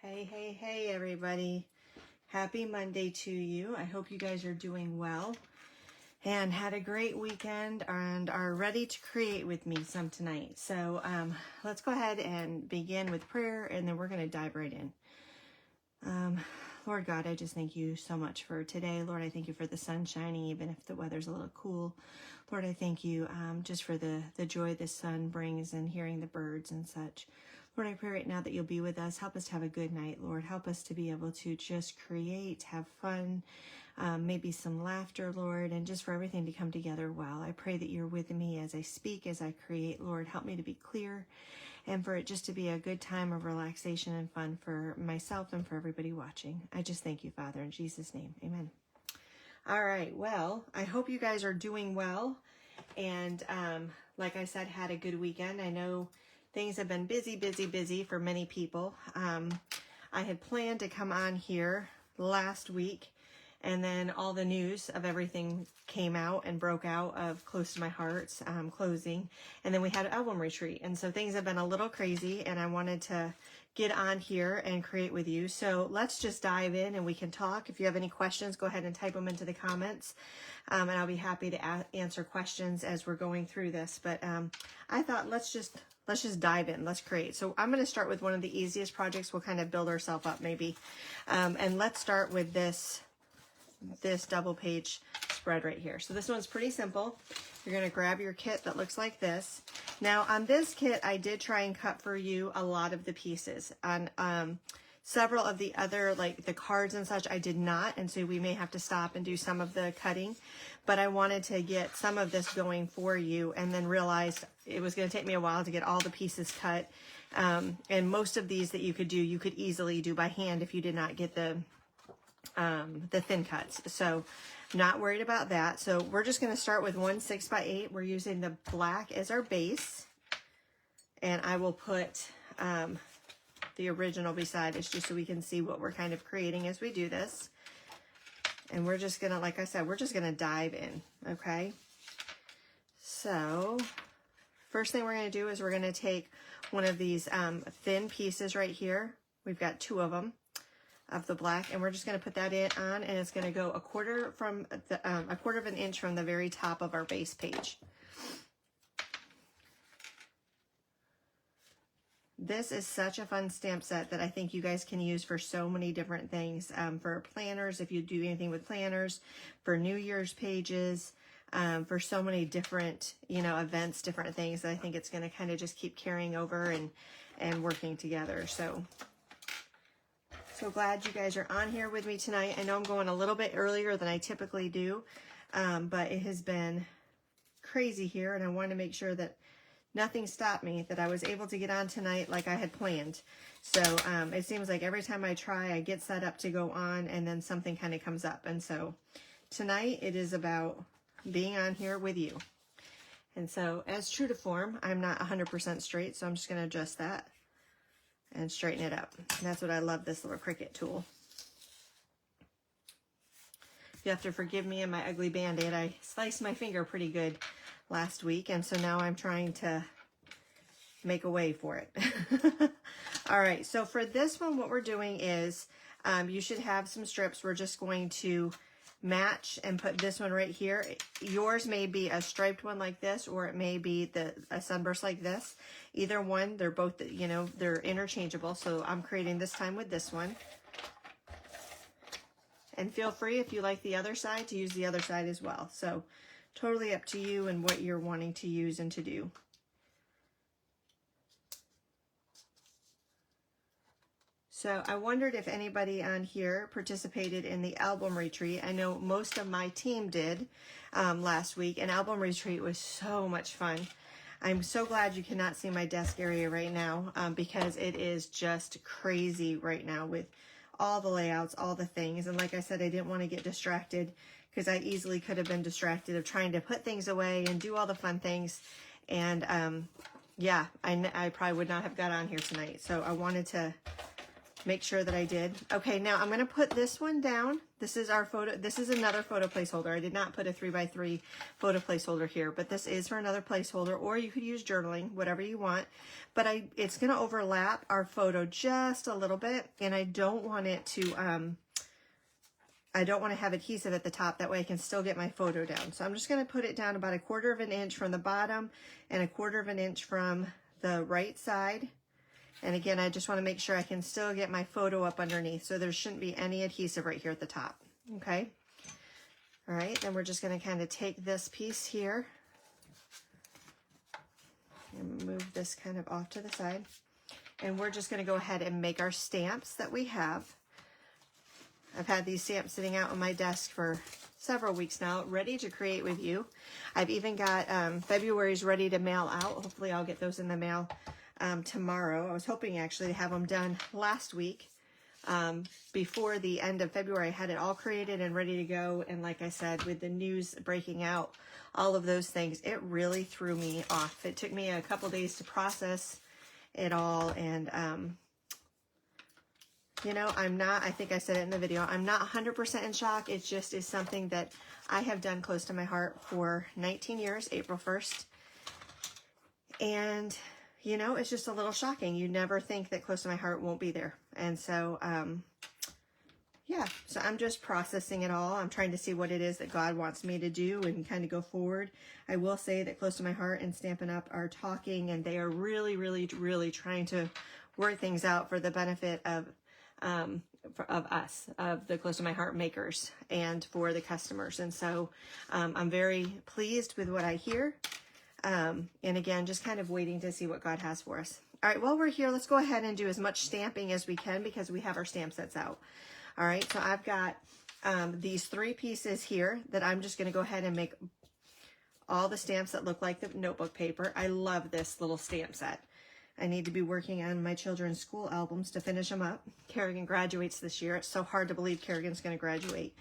Hey, hey, hey, everybody. Happy Monday to you. I hope you guys are doing well and had a great weekend and are ready to create with me some tonight. So let's go ahead and begin with prayer, and then we're going to dive right in. Lord God, I just thank you so much for today. Lord, I thank you for the sun shining, even if the weather's a little cool. Lord, I thank you just for the joy the sun brings and hearing the birds and such. Lord, I pray right now that you'll be with us. Help us to have a good night, Lord. Help us to be able to just create, have fun, maybe some laughter, Lord, and just for everything to come together well. I pray that you're with me as I speak, as I create, Lord. Help me to be clear and for it just to be a good time of relaxation and fun for myself and for everybody watching. I just thank you, Father, in Jesus' name. Amen. All right. Well, I hope you guys are doing well. And like I said, had a good weekend. I know things have been busy for many people. I had planned to come on here last week, and then all the news of everything came out and broke out of Close to My Heart's closing. And then we had an album retreat. And so things have been a little crazy, and I wanted to get on here and create with you. So let's just dive in and we can talk. If you have any questions, go ahead and type them into the comments. And I'll be happy to answer questions as we're going through this. But I thought let's just dive in. Let's create. So I'm going to start with one of the easiest projects. We'll kind of build ourselves up maybe. And let's start with this double page spread right here. So this one's pretty simple. You're going to grab your kit that looks like this. Now on this kit, I did try and cut for you a lot of the pieces. On several of the other, like the cards and such, I did not. And so we may have to stop and do some of the cutting. But I wanted to get some of this going for you, and then realized it was going to take me a while to get all the pieces cut. And most of these that you could do, you could easily do by hand if you did not get the thin cuts. So not worried about that. So we're just going to start with 1 6x8. We're using the black as our base, and I will put the original beside it just so we can see what we're kind of creating as we do this. And we're just gonna, like I said, we're just gonna dive in. Okay, so first thing we're gonna do is we're gonna take one of these thin pieces right here. We've got 2 of them of the black, and we're just going to put that on, and it's going to go a quarter of an inch from the very top of our base page. This is such a fun stamp set that I think you guys can use for so many different things, for planners, if you do anything with planners, for New Year's pages, for so many different, events, different things. I think it's going to kind of just keep carrying over and working together. So glad you guys are on here with me tonight. I know I'm going a little bit earlier than I typically do, but it has been crazy here, and I wanted to make sure that nothing stopped me, that I was able to get on tonight like I had planned. So it seems like every time I try, I get set up to go on, and then something kind of comes up. And so tonight it is about being on here with you. And so as true to form, I'm not 100% straight, so I'm just going to adjust that and straighten it up. And that's what I love, this little Cricut tool. You have to forgive me and my ugly Band-Aid. I sliced my finger pretty good last week, and so now I'm trying to make a way for it. All right, so for this one, what we're doing is you should have some strips. We're just going to match and put this one right here. Yours may be a striped one like this, or it may be a sunburst like this. Either one, they're both, they're interchangeable. So I'm creating this time with this one. And feel free, if you like the other side, to use the other side as well. So totally up to you and what you're wanting to use and to do. So I wondered if anybody on here participated in the album retreat. I know most of my team did last week, and album retreat was so much fun. I'm so glad you cannot see my desk area right now because it is just crazy right now with all the layouts, all the things. And like I said, I didn't want to get distracted because I easily could have been distracted of trying to put things away and do all the fun things. And yeah, I probably would not have got on here tonight. So I wanted to make sure that I did. Okay, now I'm going to put this one down. This is our photo. This is another photo placeholder. I did not put a 3x3 photo placeholder here, but this is for another placeholder, or you could use journaling, whatever you want. But it's going to overlap our photo just a little bit, and I don't want it to, I don't want to have adhesive at the top. That way I can still get my photo down. So I'm just going to put it down about 1/4 of an inch from the bottom and 1/4 of an inch from the right side. And again, I just want to make sure I can still get my photo up underneath, so there shouldn't be any adhesive right here at the top, okay? All right, then we're just going to kind of take this piece here and move this kind of off to the side. And we're just going to go ahead and make our stamps that we have. I've had these stamps sitting out on my desk for several weeks now, ready to create with you. I've even got February's ready to mail out. Hopefully I'll get those in the mail tomorrow. I was hoping actually to have them done last week. Before the end of February, I had it all created and ready to go. And like I said, with the news breaking out, all of those things, it really threw me off. It took me a couple days to process it all. And, you know, I think I said it in the video, I'm not 100% in shock. It just is something that I have done close to my heart for 19 years, April 1st. And you know, it's just a little shocking. You never think that close to my heart won't be there. And so, yeah, so I'm just processing it all. I'm trying to see what it is that God wants me to do and kind of go forward. I will say that Close to My Heart and Stampin' Up! Are talking, and they are really, really, really trying to work things out for the benefit of us, of the Close to My Heart makers, and for the customers. And so I'm very pleased with what I hear. And again, just kind of waiting to see what God has for us. All right, while we're here, let's go ahead and do as much stamping as we can because we have our stamp sets out. All right, so I've got these 3 pieces here that I'm just going to go ahead and make all the stamps that look like the notebook paper. I love this little stamp set. I need to be working on my children's school albums to finish them up. Kerrigan graduates this year. It's so hard to believe Kerrigan's going to graduate.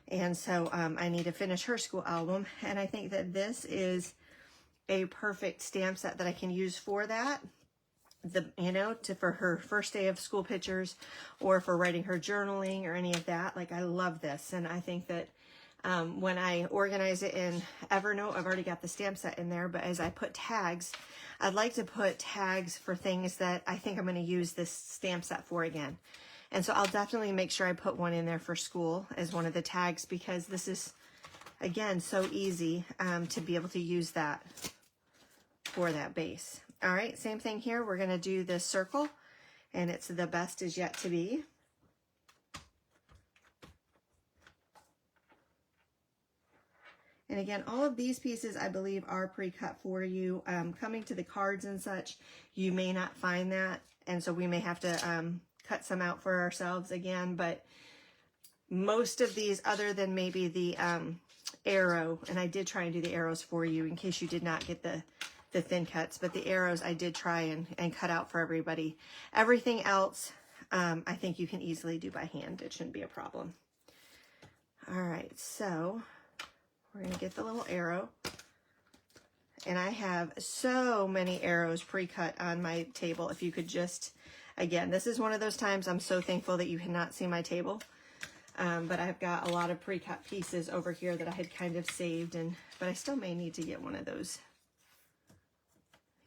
And so I need to finish her school album. And I think that this is a perfect stamp set that I can use for that. You know, for her first day of school pictures, or for writing her journaling or any of that. Like, I love this. And I think that when I organize it in Evernote, I've already got the stamp set in there, but as I put tags, I'd like to put tags for things that I think I'm going to use this stamp set for again. And so I'll definitely make sure I put one in there for school as one of the tags, because this is, again, so easy to be able to use that for that base. All right, same thing here. We're going to do this circle, and it's The Best Is Yet to Be. And again, all of these pieces, I believe, are pre-cut for you. Coming to the cards and such, you may not find that, and so we may have to cut some out for ourselves again. But most of these, other than maybe the arrow, and I did try and do the arrows for you in case you did not get the thin cuts, but the arrows I did try and cut out for everybody. Everything else, I think you can easily do by hand. It shouldn't be a problem. All right, so we're going to get the little arrow. And I have so many arrows pre-cut on my table. If you could just, again, this is one of those times I'm so thankful that you cannot see my table. But I've got a lot of pre-cut pieces over here that I had kind of saved, but I still may need to get one of those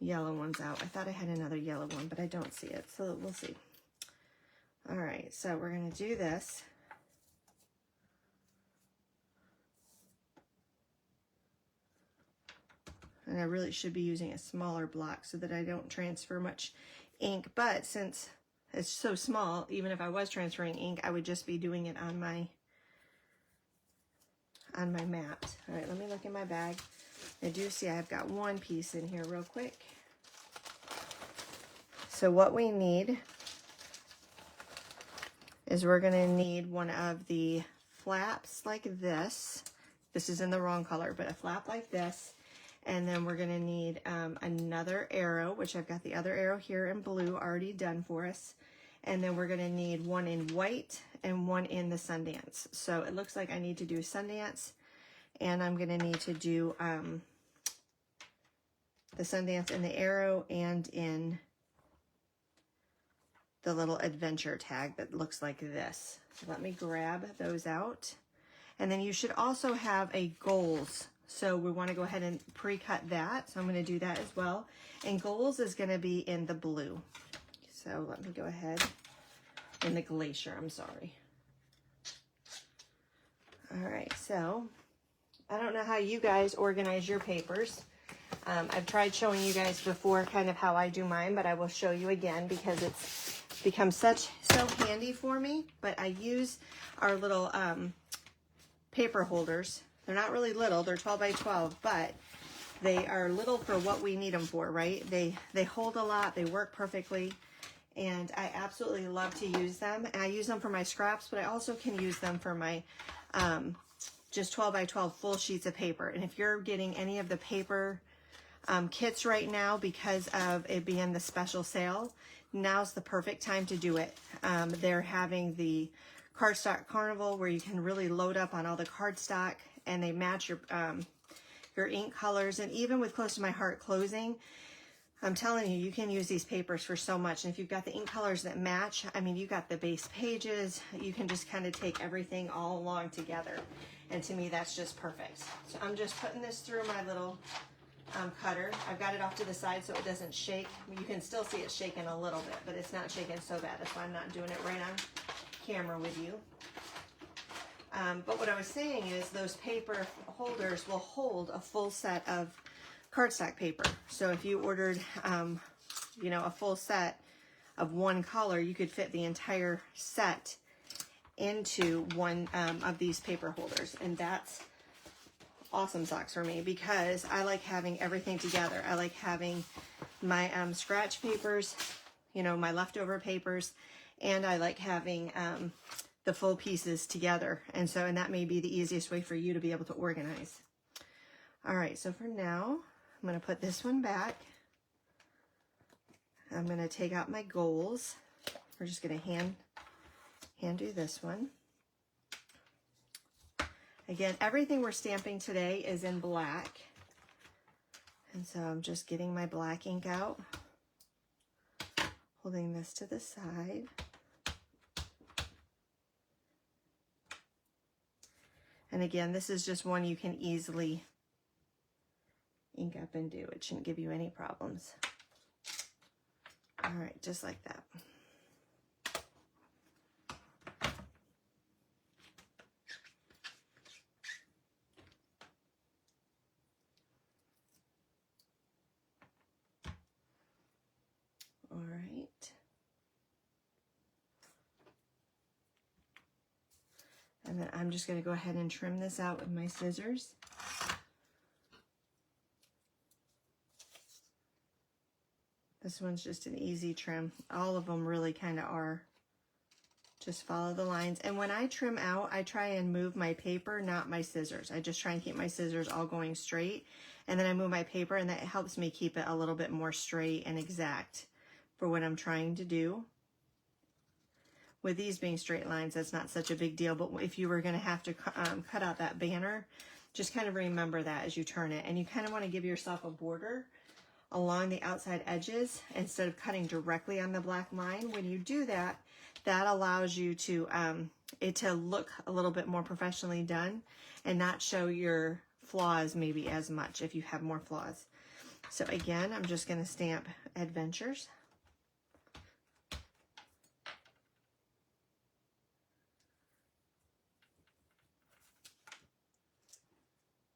yellow ones out. I thought I had another yellow one, but I don't see it, so we'll see. All right, so we're going to do this. And I really should be using a smaller block so that I don't transfer much ink, but since it's so small, even if I was transferring ink, I would just be doing it on my mat. All right, let me look in my bag. I do see I've got one piece in here real quick. So what we need is we're going to need one of the flaps like this. This is in the wrong color, but a flap like this. And then we're going to need another arrow, which I've got the other arrow here in blue already done for us. And then we're going to need one in white and one in the Sundance. So it looks like I need to do Sundance, and I'm going to need to do the Sundance in the arrow and in the little adventure tag that looks like this. So let me grab those out. And then you should also have a goals. So we want to go ahead and pre-cut that. So I'm going to do that as well. And goals is going to be in the blue. So let me go ahead, in the glacier, I'm sorry. All right, so I don't know how you guys organize your papers. I've tried showing you guys before kind of how I do mine, but I will show you again because it's become so handy for me. But I use our little paper holders. They're not really little, they're 12 by 12, but they are little for what we need them for, right? They hold a lot, they work perfectly, and I absolutely love to use them. And I use them for my scraps, but I also can use them for my just 12 by 12 full sheets of paper. And if you're getting any of the paper kits right now because of it being the special sale, now's the perfect time to do it. They're having the Cardstock Carnival where you can really load up on all the cardstock, and they match your ink colors. And even with Close to My Heart closing, I'm telling you, you can use these papers for so much. And if you've got the ink colors that match, I mean, you got the base pages, you can just kind of take everything all along together. And to me, that's just perfect. So I'm just putting this through my little cutter. I've got it off to the side so it doesn't shake. You can still see it shaking a little bit, but it's not shaking so bad. That's why I'm not doing it right on camera with you. But what I was saying is those paper holders will hold a full set of cardstock paper. So if you ordered, you know, a full set of one color, you could fit the entire set into one of these paper holders. And that's awesome socks for me because I like having everything together. I like having my scratch papers, you know, my leftover papers, and I like having the full pieces together. And that may be the easiest way for you to be able to organize. All right, so for now, I'm going to put this one back. I'm going to take out my goals. We're just going to hand do this one. Again, everything we're stamping today is in black. And so I'm just getting my black ink out, holding this to the side. And again, this is just one you can easily ink up and do. It shouldn't give you any problems. All right, just like that. All right. And then I'm just going to go ahead and trim this out with my scissors. This one's just an easy trim. All of them really kind of are. Just follow the lines. And when I trim out, I try and move my paper, not my scissors. I just try and keep my scissors all going straight. And then I move my paper, and that helps me keep it a little bit more straight and exact for what I'm trying to do. With these being straight lines, that's not such a big deal. But if you were going to have to cut out that banner, just kind of remember that as you turn it. And you kind of want to give yourself a border along the outside edges instead of cutting directly on the black line. When you do that, that allows you to it to look a little bit more professionally done and not show your flaws maybe as much if you have more flaws. So again, I'm just going to stamp Adventures.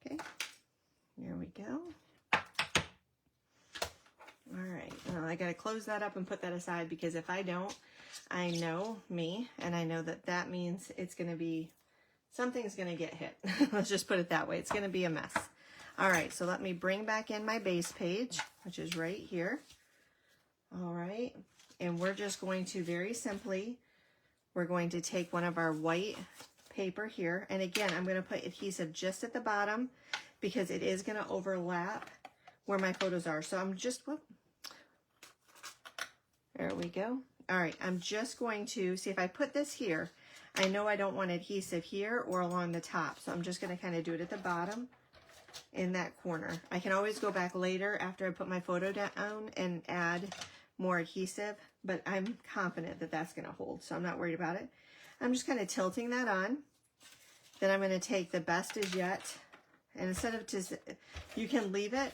Okay, here we go. All right, well, I got to close that up and put that aside because if I don't, I know me, and I know that that means it's going to be, something's going to get hit. Let's just put it that way. It's going to be a mess. All right, so let me bring back in my base page, which is right here. All right, and we're just going to very simply, we're going to take one of our white paper here, and again, I'm going to put adhesive just at the bottom because it is going to overlap where my photos are. So I'm just, whoop, there we go. All right, I'm just going to see if I put this here, I know I don't want adhesive here or along the top. So I'm just going to kind of do it at the bottom in that corner. I can always go back later after I put my photo down and add more adhesive, but I'm confident that that's going to hold, so I'm not worried about it. I'm just kind of tilting that on. Then I'm going to take the Best Is Yet, and instead of just, you can leave it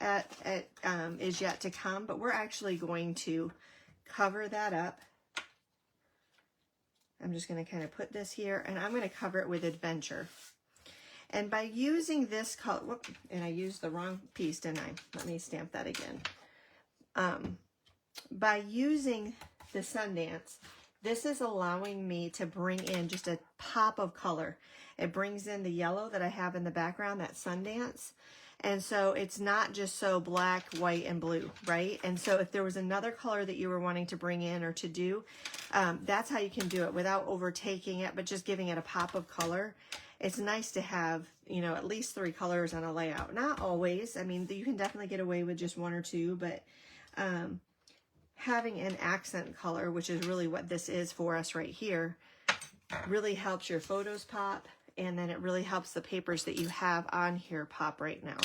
at Is Yet to Come, but we're actually going to cover that up. I'm just going to kind of put this here, and I'm going to cover it with Adventure. And by using this color, whoop, and I used the wrong piece, didn't I? Let me stamp that again. By using the Sundance, this is allowing me to bring in just a pop of color. It brings in the yellow that I have in the background, that Sundance. And so it's not just so black, white, and blue, right? And so if there was another color that you were wanting to bring in or to do, that's how you can do it without overtaking it, but just giving it a pop of color. It's nice to have, you know, at least 3 colors on a layout. Not always. I mean, you can definitely get away with just 1 or 2, but having an accent color, which is really what this is for us right here, really helps your photos pop, and then it really helps the papers that you have on here pop right now.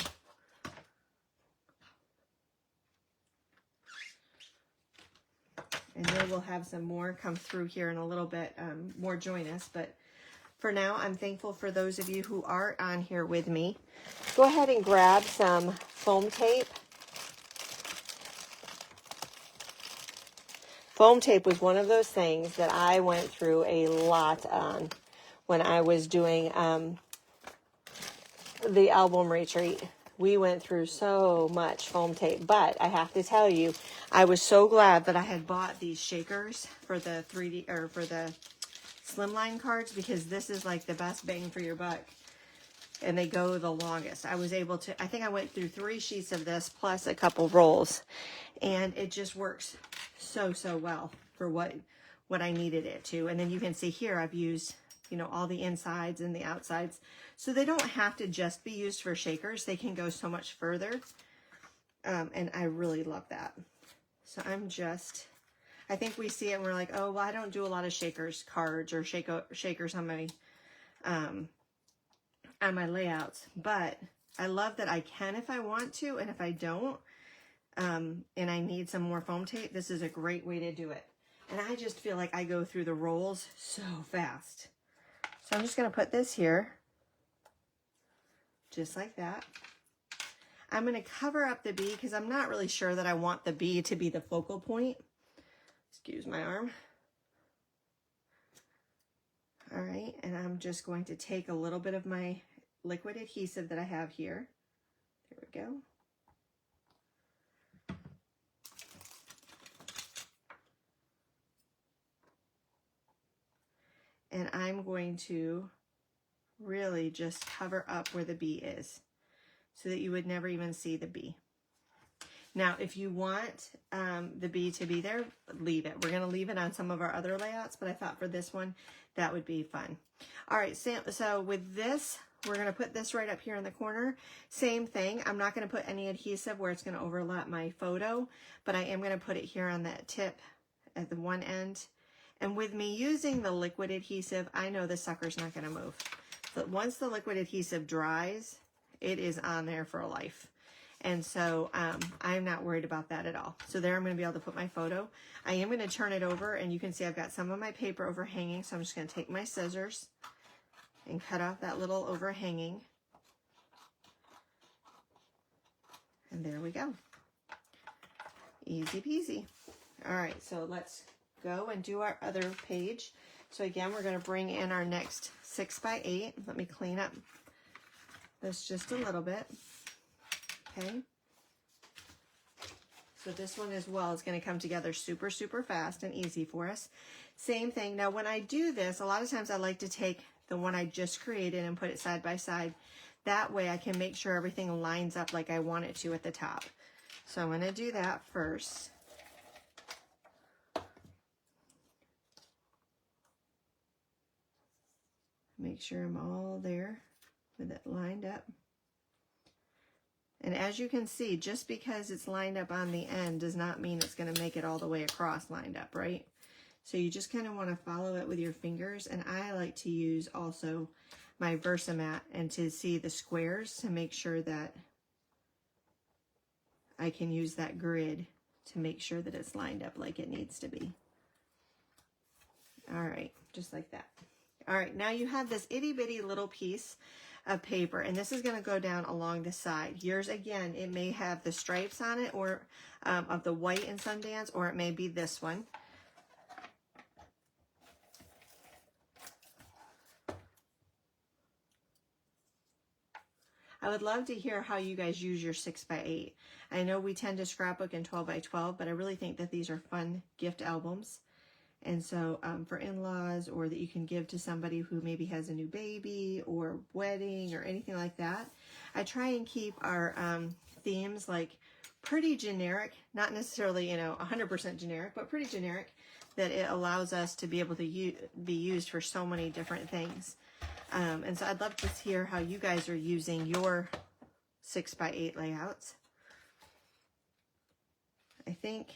And then we'll have some more come through here in a little bit, more join us, but for now, I'm thankful for those of you who are on here with me. Go ahead and grab some foam tape. Foam tape was one of those things that I went through a lot on when I was doing the album retreat. We went through so much foam tape, but I have to tell you, I was so glad that I had bought these shakers for the 3D or for the Slimline cards, because this is like the best bang for your buck, and they go the longest. I was able to, I think I went through 3 sheets of this plus a couple rolls, and it just works so well for what I needed it to. And then you can see here I've used, you know, all the insides and the outsides, so they don't have to just be used for shakers. They can go so much further, and I really love that. So I'm just, I think we see it and we're like, oh, well, I don't do a lot of shakers cards or shakers on my layouts, but I love that I can if I want to, and if I don't, and I need some more foam tape, this is a great way to do it. And I just feel like I go through the rolls so fast. So I'm just going to put this here, just like that. I'm going to cover up the bee because I'm not really sure that I want the bee to be the focal point. Excuse my arm. All right, and I'm just going to take a little bit of my liquid adhesive that I have here. There we go. And I'm going to really just cover up where the bee is so that you would never even see the bee. Now, if you want the bee to be there, leave it. We're going to leave it on some of our other layouts, but I thought for this one, that would be fun. All right, so with this, we're going to put this right up here in the corner. Same thing. I'm not going to put any adhesive where it's going to overlap my photo, but I am going to put it here on that tip at the one end. And with me using the liquid adhesive, I know this sucker's not going to move. But once the liquid adhesive dries, it is on there for life. And so I'm not worried about that at all. So there I'm going to be able to put my photo. I am going to turn it over, and you can see I've got some of my paper overhanging. So I'm just going to take my scissors and cut off that little overhanging. And there we go. Easy peasy. All right, so let's go and do our other page. So again, we're going to bring in our next 6x8. Let me clean up this just a little bit. Okay. So this one as well is going to come together super fast and easy for us. Same thing. Now when I do this, a lot of times I like to take the one I just created and put it side by side. That way I can make sure everything lines up like I want it to at the top. So I'm going to do that first. Make sure I'm all there with it lined up. And as you can see, just because it's lined up on the end does not mean it's going to make it all the way across lined up, right? So you just kind of want to follow it with your fingers. And I like to use also my Versamat and to see the squares to make sure that I can use that grid to make sure that it's lined up like it needs to be. All right, just like that. All right, now you have this itty bitty little piece of paper, and this is going to go down along the side. Yours, again, it may have the stripes on it, or of the white in Sundance, or it may be this one. I would love to hear how you guys use your 6x8. I know we tend to scrapbook in 12x12, but I really think that these are fun gift albums. And so for in-laws, or that you can give to somebody who maybe has a new baby or wedding or anything like that. I try and keep our themes like pretty generic, not necessarily, 100% generic, but pretty generic, that it allows us to be able to be used for so many different things. And so I'd love to hear how you guys are using your 6x8 layouts. I think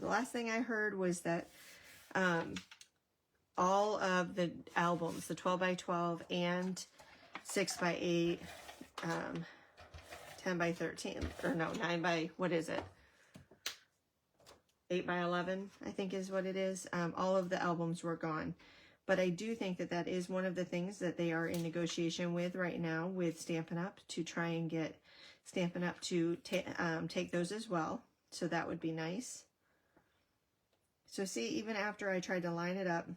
the last thing I heard was that all of the albums, the 12x12 and 6x8, 10x13, or no, 9x, what is it? 8x11, I think is what it is. All of the albums were gone. But I do think that that is one of the things that they are in negotiation with right now with Stampin' Up, to try and get Stampin' Up to take those as well. So that would be nice. So see, even after I tried to line it up,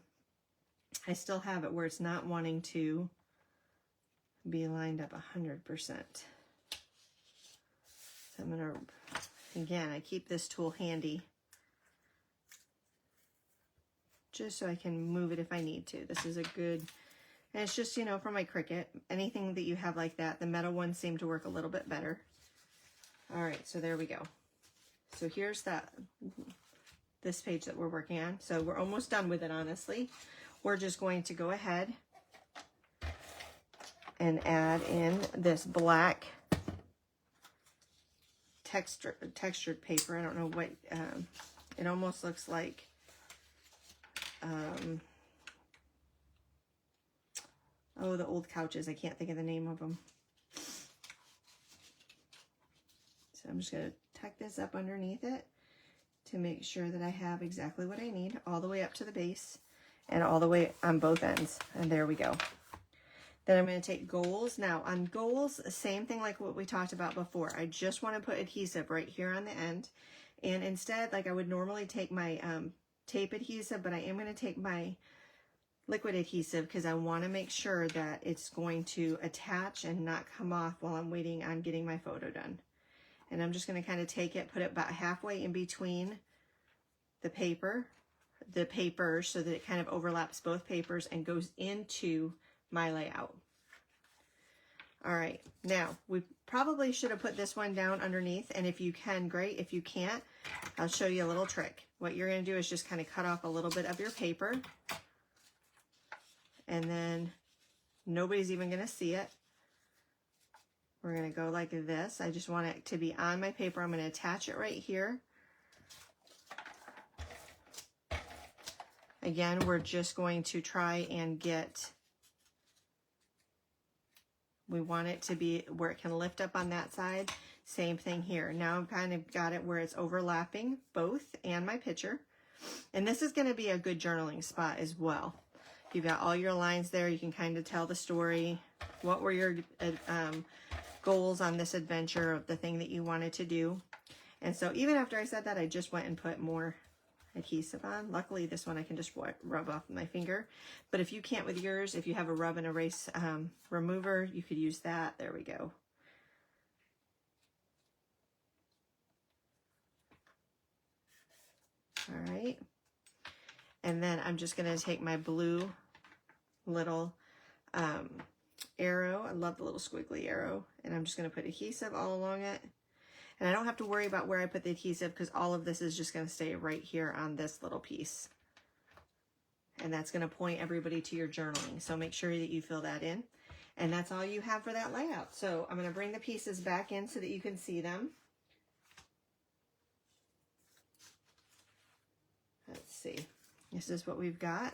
I still have it where it's not wanting to be lined up 100%. So I'm going to, again, I keep this tool handy just so I can move it if I need to. This is a good, and it's just, for my Cricut, anything that you have like that. The metal ones seem to work a little bit better. All right, so there we go. So here's this page that we're working on. So we're almost done with it, honestly. We're just going to go ahead and add in this black textured paper. I don't know what, it almost looks like, oh, the old couches. I can't think of the name of them. So I'm just going to tuck this up underneath it to make sure that I have exactly what I need, all the way up to the base and all the way on both ends. And there we go. Then I'm going to take goals. Now on goals, same thing like what we talked about before. I just want to put adhesive right here on the end. And instead, like I would normally take my tape adhesive, but I am going to take my liquid adhesive because I want to make sure that it's going to attach and not come off while I'm waiting on getting my photo done. And I'm just going to kind of take it, put it about halfway in between the papers so that it kind of overlaps both papers and goes into my layout. All right, now we probably should have put this one down underneath, and if you can, great. If you can't, I'll show you a little trick. What you're going to do is just kind of cut off a little bit of your paper, and then nobody's even going to see it. We're going to go like this. I just want it to be on my paper. I'm going to attach it right here. Again, we're just going to try and get, we want it to be where it can lift up on that side. Same thing here. Now I've kind of got it where it's overlapping both and my picture. And this is going to be a good journaling spot as well. You've got all your lines there. You can kind of tell the story. What were your goals on this adventure of the thing that you wanted to do? And so even after I said that, I just went and put more adhesive on. Luckily, this one I can just rub off with my finger. But if you can't with yours, if you have a rub and erase remover, you could use that. There we go. All right. And then I'm just going to take my blue little arrow. I love the little squiggly arrow. And I'm just going to put adhesive all along it. And I don't have to worry about where I put the adhesive because all of this is just going to stay right here on this little piece. And that's going to point everybody to your journaling. So make sure that you fill that in. And that's all you have for that layout. So I'm going to bring the pieces back in so that you can see them. Let's see. This is what we've got.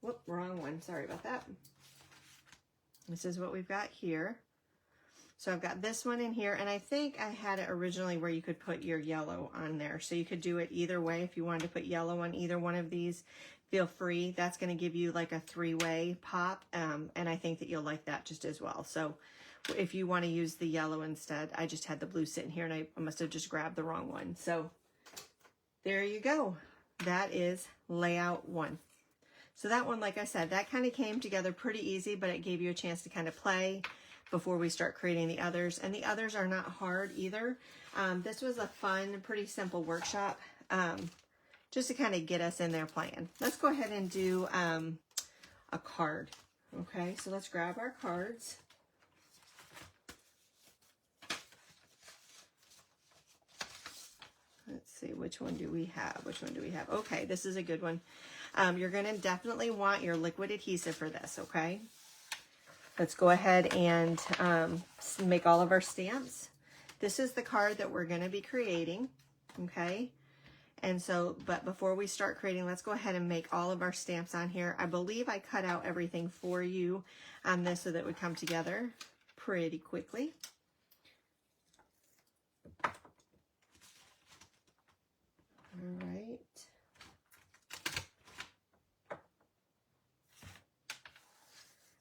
Whoop, wrong one. Sorry about that. This is what we've got here. So I've got this one in here, and I think I had it originally where you could put your yellow on there. So you could do it either way. If you wanted to put yellow on either one of these, feel free. That's going to give you like a 3-way pop, and I think that you'll like that just as well. So if you want to use the yellow instead, I just had the blue sitting here, and I must have just grabbed the wrong one. So there you go. That is layout 1. So that one, like I said, that kind of came together pretty easy, but it gave you a chance to kind of play before we start creating the others. And the others are not hard either. This was a fun, pretty simple workshop, just to kind of get us in there playing. Let's go ahead and do a card. Okay, so let's grab our cards. Let's see, which one do we have? Which one do we have? Okay, this is a good one. You're going to definitely want your liquid adhesive for this, okay? Let's go ahead and make all of our stamps. This is the card that we're going to be creating, okay? And so, but before we start creating, let's go ahead and make all of our stamps on here. I believe I cut out everything for you on this so that it would come together pretty quickly. All right.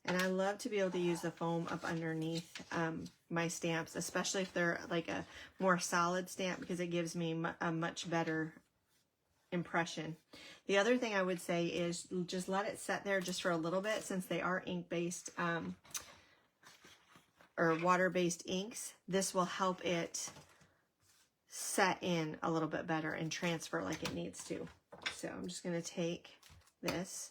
And I love to be able to use the foam up underneath my stamps, especially if they're like a more solid stamp, because it gives me a much better impression. The other thing I would say is just let it set there just for a little bit, since they are ink-based or water-based inks. This will help it set in a little bit better and transfer like it needs to. So I'm just going to take this.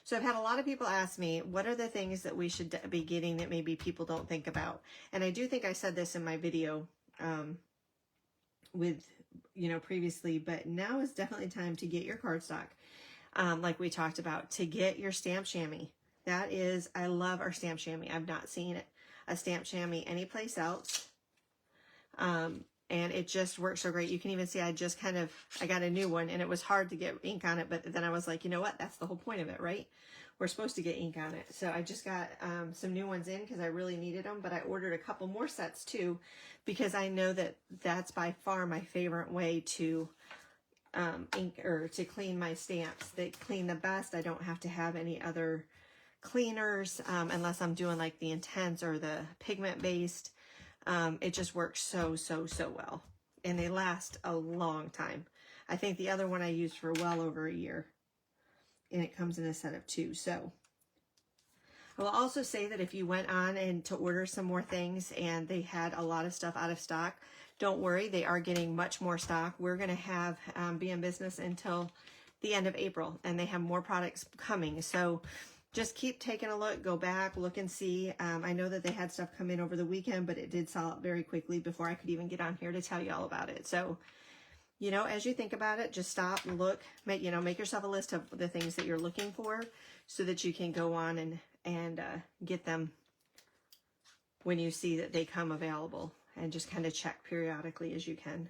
So I've had a lot of people ask me, what are the things that we should be getting that maybe people don't think about? And I do think I said this in my video previously, but now is definitely time to get your cardstock. Like we talked about, to get your stamp chamois. That is, I love our stamp chamois. I've not seen a stamp chamois anyplace else. And it just works so great. You can even see I got a new one, and it was hard to get ink on it, but then I was like, you know what? That's the whole point of it, right? We're supposed to get ink on it. So I just got some new ones in because I really needed them, but I ordered a couple more sets too, because I know that that's by far my favorite way to ink or to clean my stamps. They clean the best. I don't have to have any other cleaners unless I'm doing like the intense or the pigment based. It just works so well, and they last a long time. I think the other one I used for well over a year, and it comes in a set of 2. So I will also say that if you went on and to order some more things and they had a lot of stuff out of stock, don't worry, they are getting much more stock. We're going to have be in business until the end of April, and they have more products coming. So just keep taking a look, go back, look and see. I know that they had stuff come in over the weekend, but it did sell out very quickly before I could even get on here to tell you all about it. So, as you think about it, just stop, look, make yourself a list of the things that you're looking for so that you can go on and get them when you see that they come available, and just kind of check periodically as you can.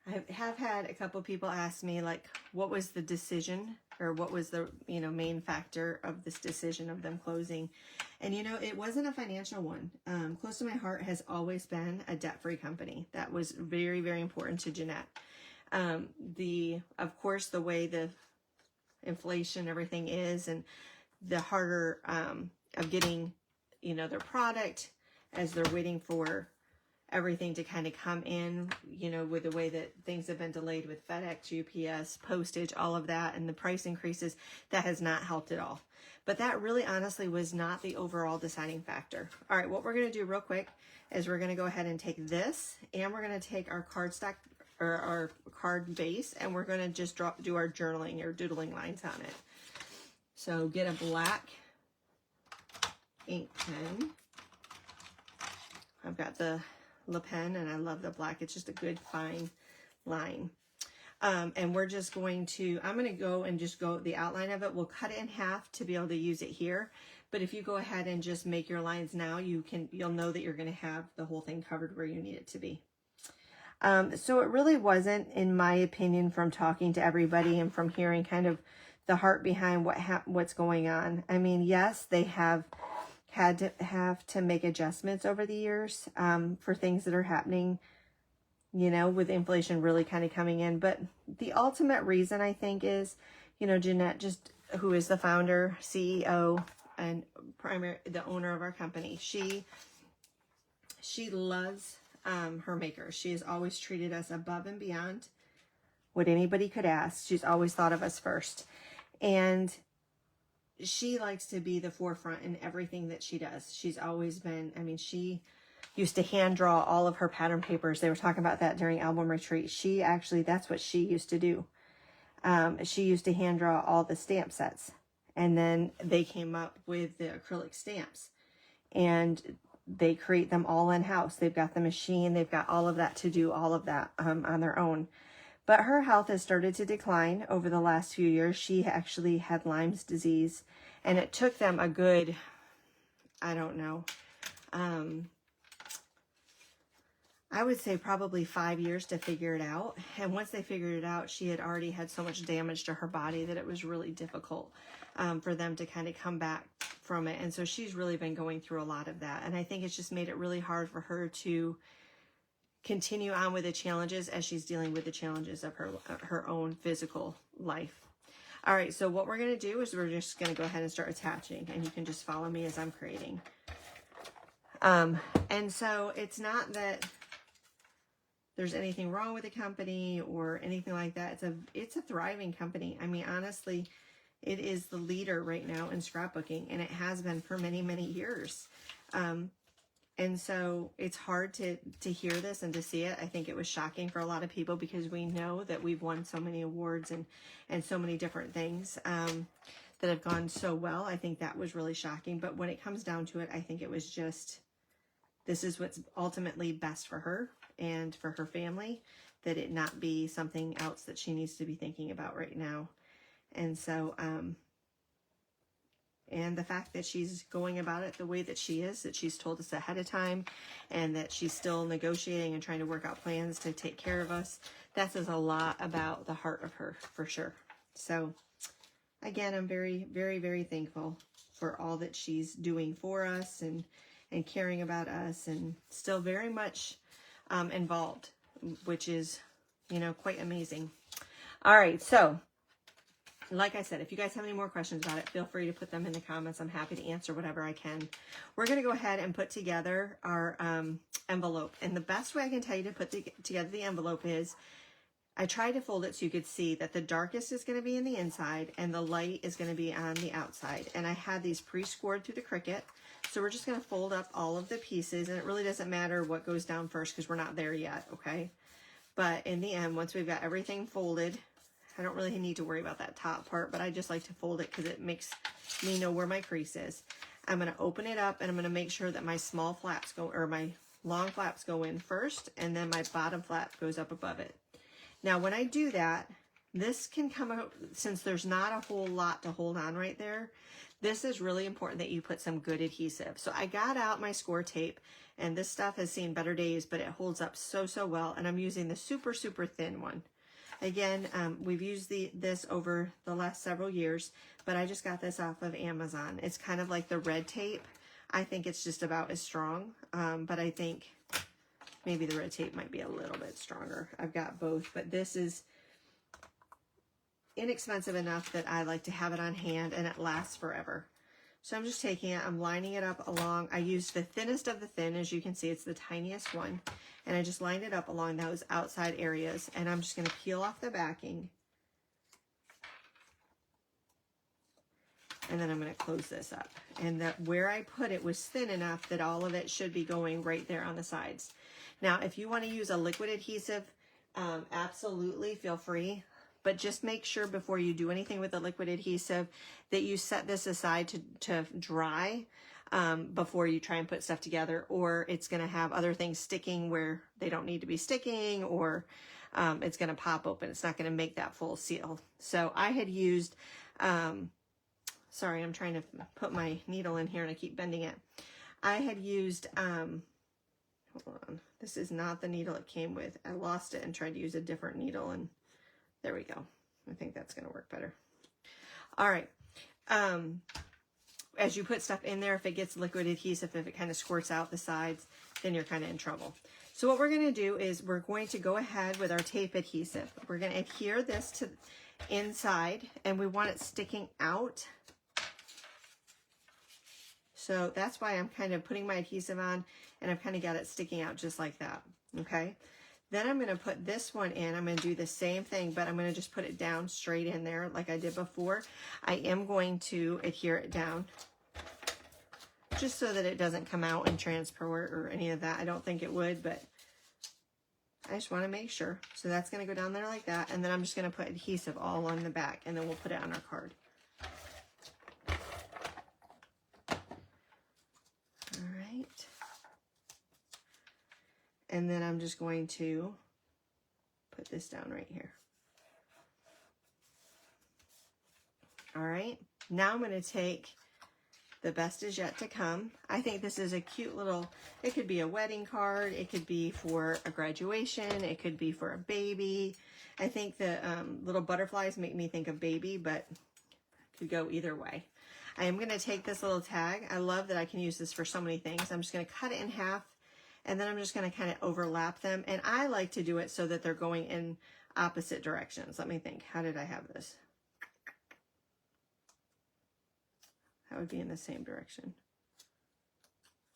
I have had a couple people ask me, like, what was the decision, or what was the, main factor of this decision of them closing? And, it wasn't a financial one. Close to my heart has always been a debt-free company. That was very, very important to Jeanette. Of course, the way the inflation, everything is, and the harder of getting, their product as they're waiting for everything to kind of come in, with the way that things have been delayed with FedEx, UPS, postage, all of that, and the price increases, that has not helped at all. But that really honestly was not the overall deciding factor. All right, what we're going to do real quick is we're going to go ahead and take this, and we're going to take our cardstock or our card base, and we're going to just do our journaling or doodling lines on it. So get a black ink pen. I've got the Le Pen, and I love the black. It's just a good fine line. And we're just going to, I'm going to go and just go the outline of it. We'll cut it in half to be able to use it here. But if you go ahead and just make your lines now, you'll know that you're going to have the whole thing covered where you need it to be. So it really wasn't, in my opinion, from talking to everybody and from hearing kind of the heart behind what's going on. I mean, yes, they have to make adjustments over the years for things that are happening, you know, with inflation really kind of coming in. But the ultimate reason, I think, is, you know, Jeanette, who is the founder, CEO, and the owner of our company, she loves her makers. She has always treated us above and beyond what anybody could ask. She's always thought of us first. And she likes to be the forefront in everything that she does. She's always been, I mean, she used to hand draw all of her pattern papers. They were talking about that during album retreat. She actually, that's what she used to do. She used to hand draw all the stamp sets. And then they came up with the acrylic stamps. And they create them all in-house. They've got the machine. They've got all of that to do all of that on their own. But her health has started to decline over the last few years. She actually had Lyme's disease. And it took them a good, I don't know, I would say probably 5 years to figure it out. And once they figured it out, she had already had so much damage to her body that it was really difficult for them to kind of come back from it. And so she's really been going through a lot of that. And I think it's just made it really hard for her to continue on with the challenges as she's dealing with the challenges of her own physical life. All right, so what we're going to do is we're just going to go ahead and start attaching, and you can just follow me as I'm creating. And so it's not that there's anything wrong with the company or anything like that. It's a thriving company. I mean, honestly, it is the leader right now in scrapbooking, and it has been for many, many years. And so it's hard to hear this and to see it. I think it was shocking for a lot of people because we know that we've won so many awards and so many different things that have gone so well. I think that was really shocking. But when it comes down to it, I think it was just, this is what's ultimately best for her and for her family, that it not be something else that she needs to be thinking about right now. And so, and the fact that she's going about it the way that she is, that she's told us ahead of time, and that she's still negotiating and trying to work out plans to take care of us, that says a lot about the heart of her, for sure. So again, I'm very, very, very thankful for all that she's doing for us and caring about us, and still very much involved, which is, you know, quite amazing. All right, so like I said, if you guys have any more questions about it, feel free to put them in the comments. I'm happy to answer whatever I can. We're going to go ahead and put together our envelope. And the best way I can tell you to put together the envelope is, I tried to fold it so you could see that the darkest is going to be in the inside and the light is going to be on the outside. And I had these pre-scored through the Cricut. So we're just going to fold up all of the pieces, and it really doesn't matter what goes down first because we're not there yet, okay? But in the end, once we've got everything folded, I don't really need to worry about that top part, but I just like to fold it because it makes me know where my crease is. I'm going to open it up, and I'm going to make sure that my small flaps go, or my long flaps go in first, and then my bottom flap goes up above it. Now, when I do that, this can come out, since there's not a whole lot to hold on right there, this is really important that you put some good adhesive. So I got out my score tape, and this stuff has seen better days, but it holds up so, so well, and I'm using the super, super thin one. Again, we've used this over the last several years, but I just got this off of Amazon. It's kind of like the red tape. I think it's just about as strong, but I think maybe the red tape might be a little bit stronger. I've got both, but this is inexpensive enough that I like to have it on hand, and it lasts forever. So I'm just taking it, I'm lining it up along, I used the thinnest of the thin, as you can see, it's the tiniest one, and I just lined it up along those outside areas, and I'm just going to peel off the backing, and then I'm going to close this up. And that where I put it was thin enough that all of it should be going right there on the sides. Now, if you want to use a liquid adhesive, absolutely feel free. But just make sure before you do anything with the liquid adhesive that you set this aside to dry before you try and put stuff together, or it's going to have other things sticking where they don't need to be sticking, or it's going to pop open. It's not going to make that full seal. So I had used, sorry, I'm trying to put my needle in here and I keep bending it. I had used hold on. This is not the needle it came with. I lost it and tried to use a different needle, and there we go. I think that's going to work better. All right. As you put stuff in there, if it gets liquid adhesive, if it kind of squirts out the sides, then you're kind of in trouble. So what we're going to do is we're going to go ahead with our tape adhesive. We're going to adhere this to inside, and we want it sticking out. So that's why I'm kind of putting my adhesive on, and I've kind of got it sticking out just like that. Okay. Then I'm going to put this one in. I'm going to do the same thing, but I'm going to just put it down straight in there like I did before. I am going to adhere it down just so that it doesn't come out and transport or any of that. I don't think it would, but I just want to make sure. So that's going to go down there like that. And then I'm just going to put adhesive all along the back, and then we'll put it on our card. All right. And then I'm just going to put this down right here. All right. Now I'm going to take The Best Is Yet to Come. I think this is a cute little, it could be a wedding card. It could be for a graduation. It could be for a baby. I think the little butterflies make me think of baby, but could go either way. I am going to take this little tag. I love that I can use this for so many things. I'm just going to cut it in half, and then I'm just going to kind of overlap them. And I like to do it so that they're going in opposite directions. Let me think. How did I have this? That would be in the same direction.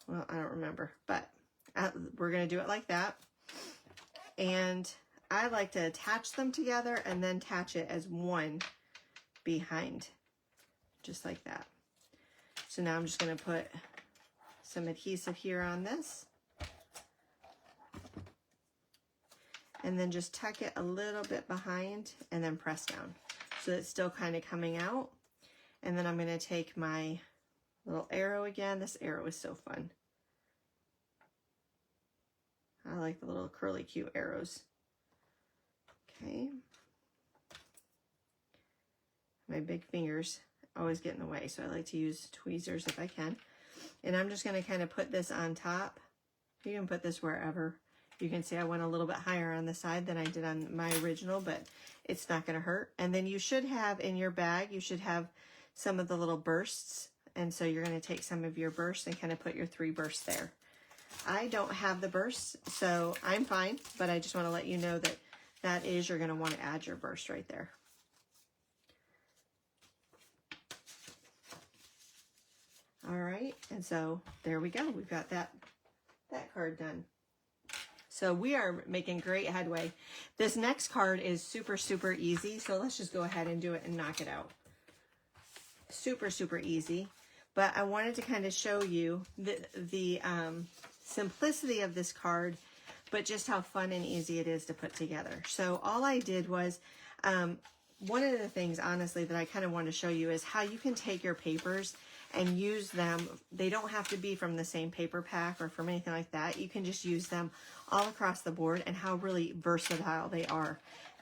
Well, I don't remember, but we're going to do it like that. And I like to attach them together and then attach it as one behind, just like that. So now I'm just going to put some adhesive here on this. And then just tuck it a little bit behind and then press down. So it's still kind of coming out. And then I'm going to take my little arrow again. This arrow is so fun. I like the little curly cute arrows. Okay. My big fingers always get in the way, so I like to use tweezers if I can. And I'm just going to kind of put this on top. You can put this wherever. You can see I went a little bit higher on the side than I did on my original, but it's not going to hurt. And then you should have in your bag, you should have some of the little bursts. And so you're going to take some of your bursts and kind of put your 3 bursts there. I don't have the bursts, so I'm fine, but I just want to let you know that that is, you're going to want to add your burst right there. All right, and so there we go. We've got that card done. So we are making great headway. This next card is super, super easy. So let's just go ahead and do it and knock it out. Super, super easy. But I wanted to kind of show you the simplicity of this card, but just how fun and easy it is to put together. So all I did was, one of the things, honestly, that I kind of want to show you is how you can take your papers and use them. They don't have to be from the same paper pack or from anything like that. You can just use them all across the board, and how really versatile they are.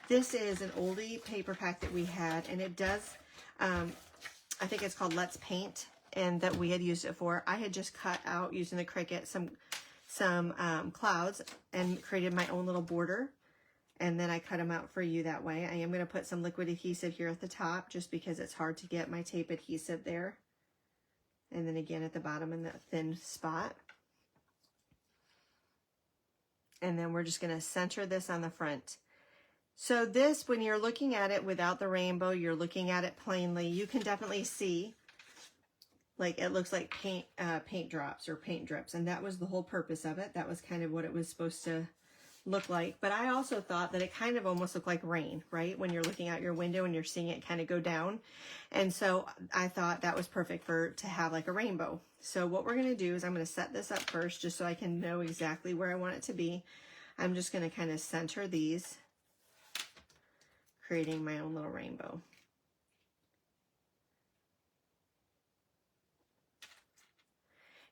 This is an oldie paper pack that we had, and it does, I think it's called Let's Paint, and that we had used it for. I had just cut out, using the Cricut, some clouds and created my own little border. And then I cut them out for you that way. I am going to put some liquid adhesive here at the top, just because it's hard to get my tape adhesive there. And then again at the bottom in that thin spot. And then we're just going to center this on the front. So this, when you're looking at it without the rainbow, you're looking at it plainly, you can definitely see, like, it looks like paint drops or paint drips. And that was the whole purpose of it. That was kind of what it was supposed to look like. But I also thought that it kind of almost looked like rain, right? When you're looking out your window and you're seeing it kind of go down. And so I thought that was perfect to have like a rainbow. So what we're going to do is I'm going to set this up first, just so I can know exactly where I want it to be. I'm just going to kind of center these, creating my own little rainbow.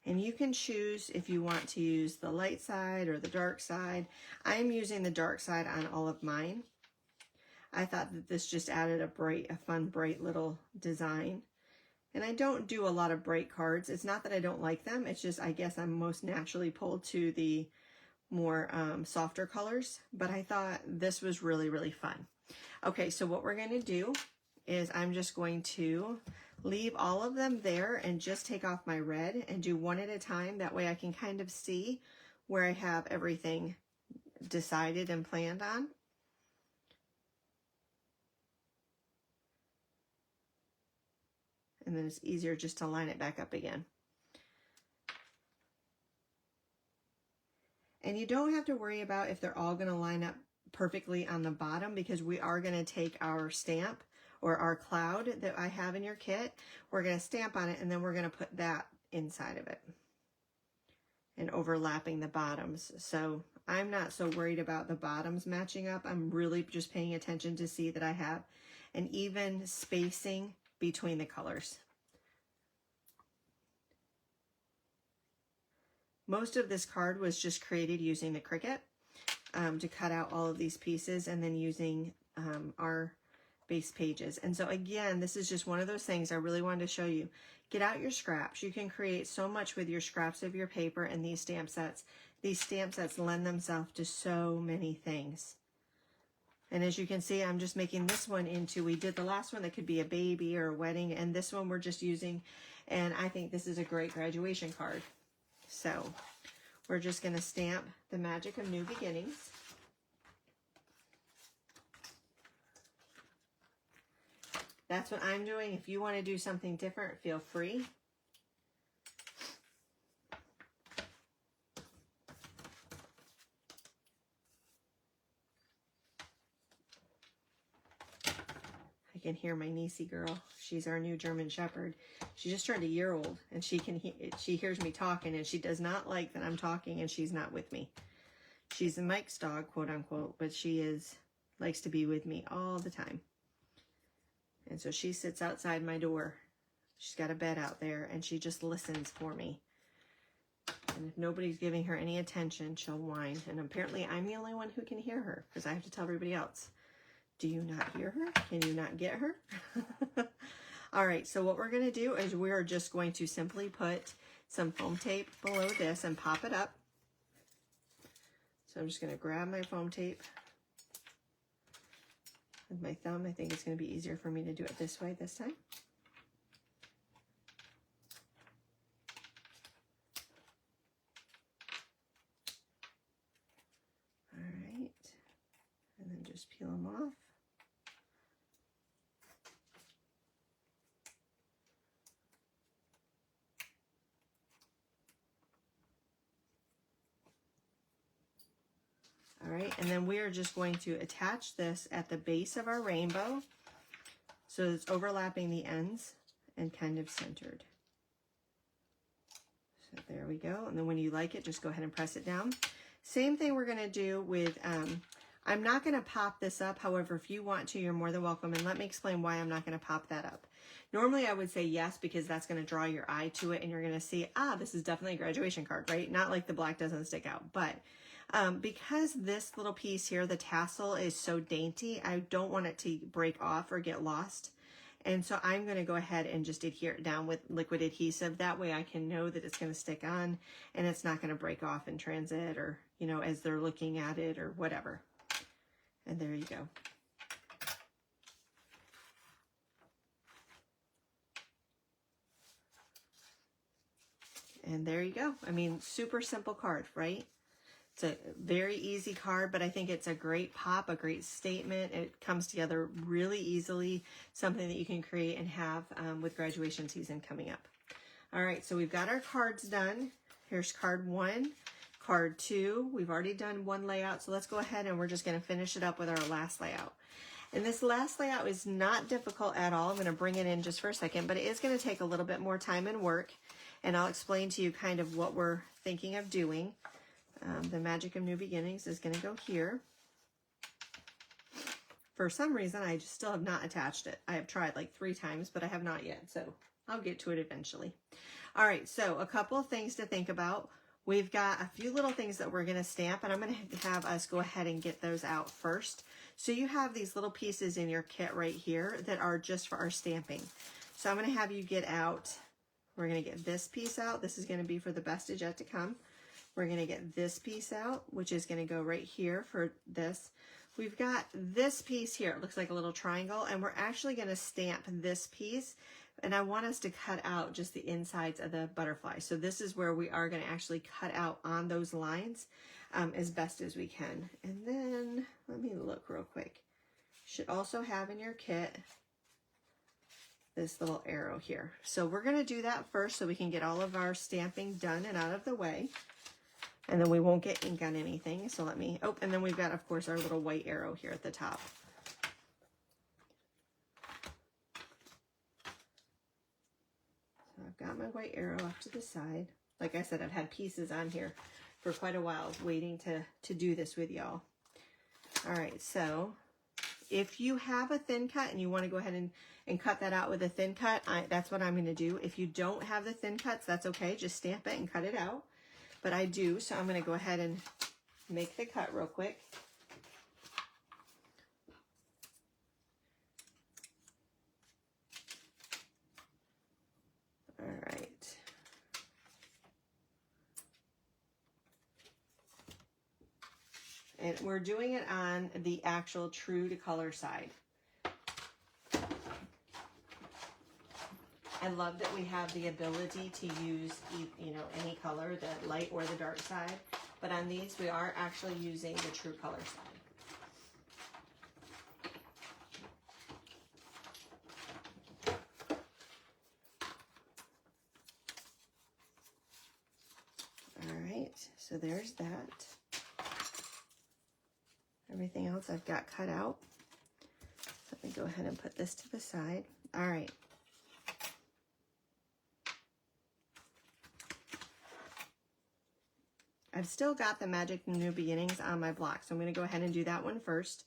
And you can choose if you want to use the light side or the dark side. I'm using the dark side on all of mine. I thought that this just added a fun, bright little design. And I don't do a lot of bright cards. It's not that I don't like them. It's just, I guess I'm most naturally pulled to the more softer colors, but I thought this was really, really fun. Okay, so what we're going to do is I'm just going to leave all of them there and just take off my red and do one at a time. That way I can kind of see where I have everything decided and planned on. And then it's easier just to line it back up again. And you don't have to worry about if they're all going to line up perfectly on the bottom, because we are going to take our stamp or our cloud that I have in your kit. We're going to stamp on it, and then we're going to put that inside of it and overlapping the bottoms. So I'm not so worried about the bottoms matching up. I'm really just paying attention to see that I have an even spacing between the colors. Most of this card was just created using the Cricut to cut out all of these pieces, and then using our base pages. And so again, this is just one of those things I really wanted to show you. Get out your scraps. You can create so much with your scraps of your paper and these stamp sets. These stamp sets lend themselves to so many things. And as you can see, I'm just making this one into, we did the last one that could be a baby or a wedding, and this one we're just using, and I think this is a great graduation card. So we're just going to stamp the Magic of New Beginnings. That's what I'm doing. If you want to do something different, feel free. I can hear my niecey girl. She's our new German Shepherd. She just turned a year old, and she hears me talking, and she does not like that I'm talking and she's not with me. She's a Mike's dog, quote unquote, but she likes to be with me all the time. And so she sits outside my door. She's got a bed out there, and she just listens for me. And if nobody's giving her any attention, she'll whine. And apparently I'm the only one who can hear her, because I have to tell everybody else. Do you not hear her? Can you not get her? All right, so what we're going to do is we're just going to simply put some foam tape below this and pop it up. So I'm just going to grab my foam tape with my thumb. I think it's going to be easier for me to do it this way this time. All right, and then just peel them off. All right, and then we are just going to attach this at the base of our rainbow so it's overlapping the ends and kind of centered. So there we go. And then when you like it, just go ahead and press it down. Same thing we're going to do with, I'm not going to pop this up. However, if you want to, you're more than welcome. And let me explain why I'm not going to pop that up. Normally I would say yes, because that's going to draw your eye to it and you're going to see, this is definitely a graduation card, right? Not like the black doesn't stick out, but because this little piece here, the tassel, is so dainty, I don't want it to break off or get lost. And so I'm going to go ahead and just adhere it down with liquid adhesive. That way I can know that it's going to stick on and it's not going to break off in transit or, you know, as they're looking at it or whatever. And there you go. And there you go. I mean, super simple card, right? It's a very easy card, but I think it's a great pop, a great statement. It comes together really easily, something that you can create and have with graduation season coming up. All right, so we've got our cards done. Here's card 1, card 2. We've already done one layout, so let's go ahead and we're just going to finish it up with our last layout. And this last layout is not difficult at all. I'm going to bring it in just for a second, but it is going to take a little bit more time and work, and I'll explain to you kind of what we're thinking of doing. The Magic of New Beginnings is going to go here. For some reason, I just still have not attached it. I have tried like 3 times, but I have not yet, so I'll get to it eventually. All right, so a couple of things to think about. We've got a few little things that we're going to stamp, and I'm going to have us go ahead and get those out first. So you have these little pieces in your kit right here that are just for our stamping. So I'm going to have you get out, we're going to get this piece out. This is going to be for the Best Is Yet to Come. We're going to get this piece out, which is going to go right here for this. We've got this piece here. It looks like a little triangle, and we're actually going to stamp this piece. And I want us to cut out just the insides of the butterfly. So this is where we are going to actually cut out on those lines as best as we can. And then let me look real quick. You should also have in your kit this little arrow here. So we're going to do that first so we can get all of our stamping done and out of the way. And then we won't get ink on anything. So let me, oh, and then we've got, of course, our little white arrow here at the top. So I've got my white arrow off to the side. Like I said, I've had pieces on here for quite a while waiting to do this with y'all. All right, so if you have a thin cut and you want to go ahead and cut that out with a thin cut, that's what I'm going to do. If you don't have the thin cuts, that's okay. Just stamp it and cut it out. But I do, so I'm going to go ahead and make the cut real quick. All right. And we're doing it on the actual true to color side. I love that we have the ability to use, you know, any color, the light or the dark side. But on these, we are actually using the true color side. All right, so there's that. Everything else I've got cut out. So let me go ahead and put this to the side. All right. I've still got the Magic New Beginnings on my block, so I'm going to go ahead and do that one first.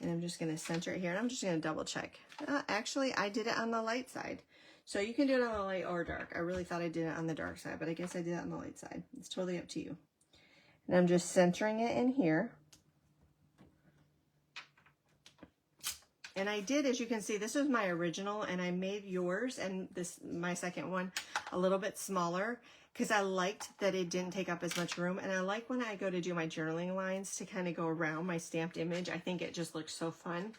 And I'm just going to center it here, and I'm just going to double check. Actually, I did it on the light side. So you can do it on the light or dark. I really thought I did it on the dark side, but I guess I did it on the light side. It's totally up to you. And I'm just centering it in here. And I did, as you can see, this was my original, and I made yours and this, my second one, a little bit smaller because I liked that it didn't take up as much room. And I like when I go to do my journaling lines to kind of go around my stamped image. I think it just looks so fun.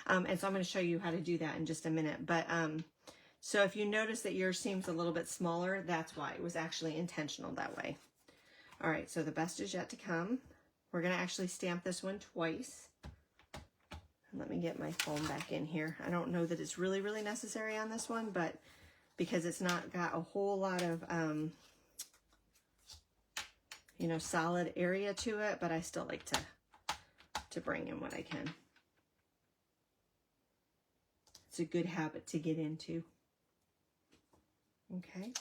And so I'm going to show you how to do that in just a minute. But so if you notice that yours seems a little bit smaller, that's why. It was actually intentional that way. All right, so the best is yet to come. We're going to actually stamp this one twice. Let me get my foam back in here. I don't know that it's really, really necessary on this one, but because it's not got a whole lot of, you know, solid area to it, but I still like to bring in what I can. It's a good habit to get into. Okay.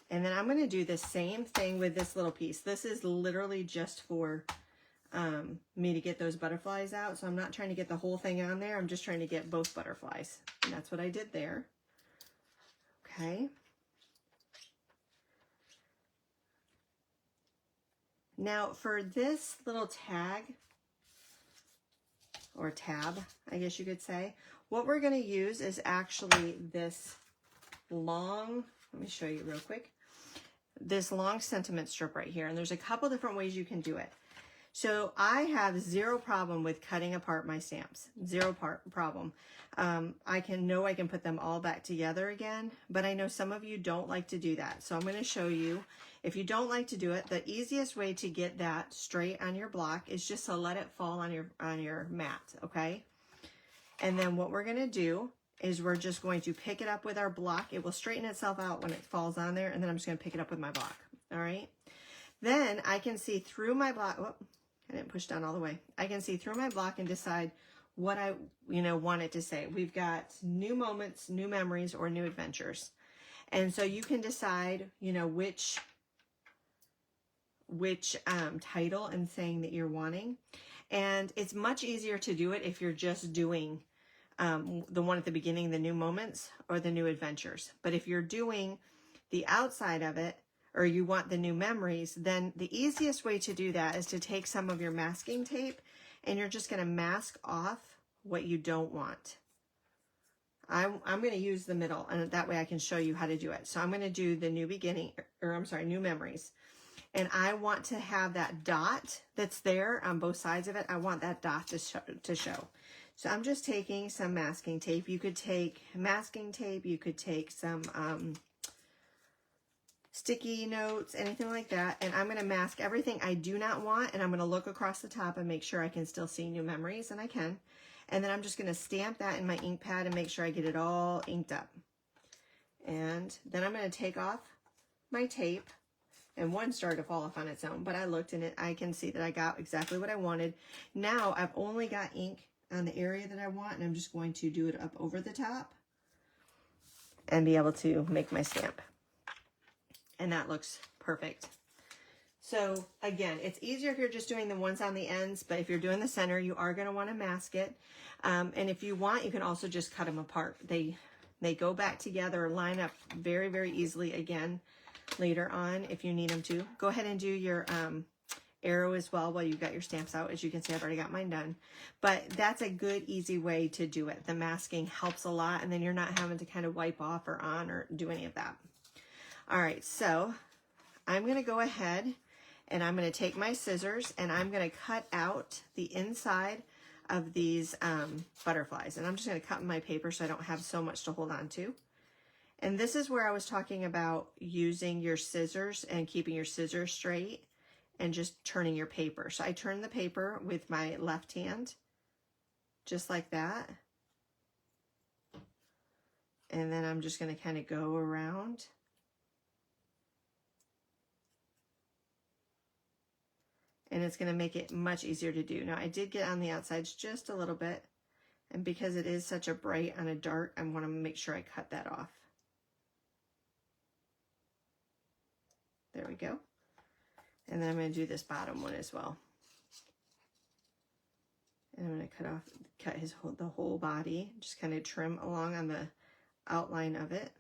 And then I'm going to do the same thing with this little piece. This is literally just for me to get those butterflies out. So I'm not trying to get the whole thing on there. I'm just trying to get both butterflies. And that's what I did there. Okay. Now for this little tag, or tab, I guess you could say, what we're going to use is actually this long, let me show you real quick, this long sentiment strip right here. And there's a couple different ways you can do it. So I have zero problem with cutting apart my stamps, zero problem. I can put them all back together again, but I know some of you don't like to do that. So I'm going to show you, if you don't like to do it, the easiest way to get that straight on your block is just to let it fall on your mat, okay? And then what we're going to do is we're just going to pick it up with our block. It will straighten itself out when it falls on there, and then I'm just going to pick it up with my block, all right? Then I can see through my block. Oh, I didn't push down all the way. I can see through my block and decide what I, want it to say. We've got new moments, new memories, or new adventures. And so you can decide, which title and saying that you're wanting. And it's much easier to do it if you're just doing the one at the beginning, the new moments, or the new adventures. But if you're doing the outside of it, or you want the new memories, then the easiest way to do that is to take some of your masking tape and you're just going to mask off what you don't want I'm going to use the middle, and that way I can show you how to do it. So I'm going to do the new beginning, or I'm sorry, new memories. And I want to have that dot that's there on both sides of it. I want that dot to show. So I'm just taking some masking tape. You could take masking tape. You could take some sticky notes, anything like that. And I'm going to mask everything I do not want. And I'm going to look across the top and make sure I can still see new memories. And I can. And then I'm just going to stamp that in my ink pad and make sure I get it all inked up. And then I'm going to take off my tape. And one started to fall off on its own, but I looked in it. I can see that I got exactly what I wanted. Now I've only got ink on the area that I want, and I'm just going to do it up over the top and be able to make my stamp. And that looks perfect. So again, it's easier if you're just doing the ones on the ends, but if you're doing the center, you are going to want to mask it. And if you want, you can also just cut them apart. They go back together, line up very, very easily again later on if you need them to. Go ahead and do your arrow as well while you've got your stamps out. As you can see, I've already got mine done. But that's a good, easy way to do it. The masking helps a lot, and then you're not having to kind of wipe off or on or do any of that. All right, so I'm going to go ahead and I'm going to take my scissors and I'm going to cut out the inside of these butterflies. And I'm just going to cut my paper so I don't have so much to hold on to. And this is where I was talking about using your scissors and keeping your scissors straight and just turning your paper. So I turn the paper with my left hand, just like that. And then I'm just going to kind of go around. And it's going to make it much easier to do. Now I did get on the outsides just a little bit. And because it is such a bright on a dark, I want to make sure I cut that off. There we go. And then I'm going to do this bottom one as well. And I'm going to cut the whole body, just kind of trim along on the outline of it.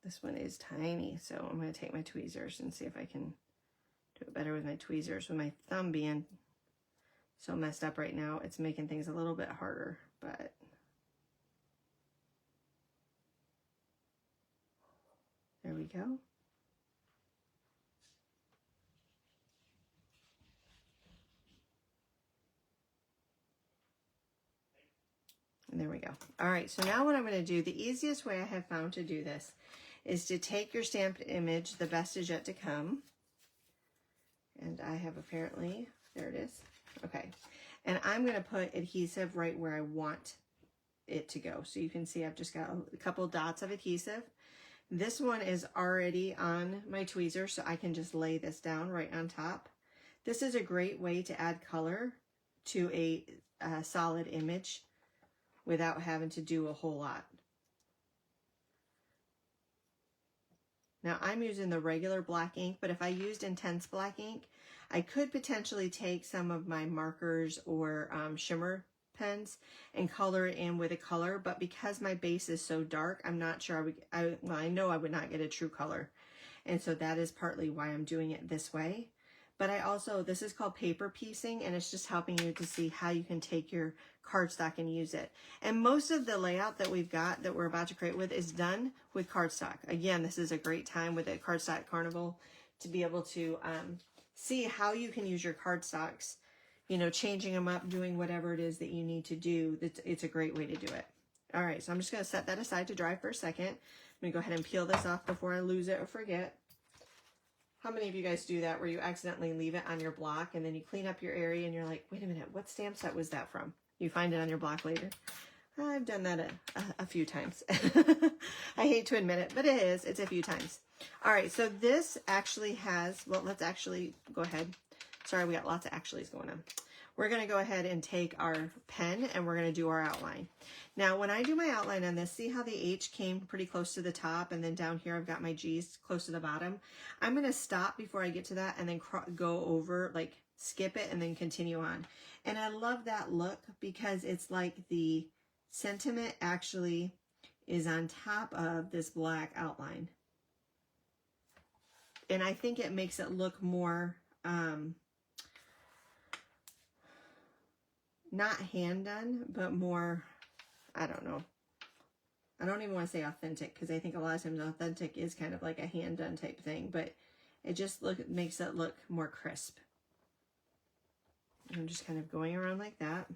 This one is tiny, so I'm going to take my tweezers and see if I can do it better with my tweezers. With my thumb being so messed up right now, it's making things a little bit harder, but there we go. And there we go. All right, so now what I'm going to do, the easiest way I have found to do this is to take your stamped image, The Best Is Yet to Come. And I have apparently, there it is. Okay. And I'm going to put adhesive right where I want it to go. So you can see I've just got a couple dots of adhesive. This one is already on my tweezer, so I can just lay this down right on top. This is a great way to add color to a solid image without having to do a whole lot. Now I'm using the regular black ink, but if I used intense black ink, I could potentially take some of my markers or shimmer pens and color it in with a color, but because my base is so dark, I'm not sure I know I would not get a true color. And so that is partly why I'm doing it this way. But this is called paper piecing, and it's just helping you to see how you can take your cardstock and use it. And most of the layout that we've got that we're about to create with is done with cardstock. Again, this is a great time with the Cardstock Carnival to be able to see how you can use your cardstocks, you know, changing them up, doing whatever it is that you need to do. It's a great way to do it. All right, so I'm just going to set that aside to dry for a second. I'm going to go ahead and peel this off before I lose it or forget. How many of you guys do that where you accidentally leave it on your block and then you clean up your area and you're like, wait a minute, what stamp set was that from? You find it on your block later. I've done that a few times. I hate to admit it, but it's a few times. All right, so this actually has, well, let's actually go ahead. Sorry, we got lots of actuallys going on. We're going to go ahead and take our pen and we're going to do our outline. Now, when I do my outline on this, see how the H came pretty close to the top, and then down here I've got my G's close to the bottom. I'm going to stop before I get to that and then go over, like skip it and then continue on. And I love that look because it's like the Sentiment actually is on top of this black outline. And I think it makes it look more, not hand done, but more, I don't know. I don't even want to say authentic, because I think a lot of times authentic is kind of like a hand done type thing, but it just makes it look more crisp. I'm just kind of going around like that.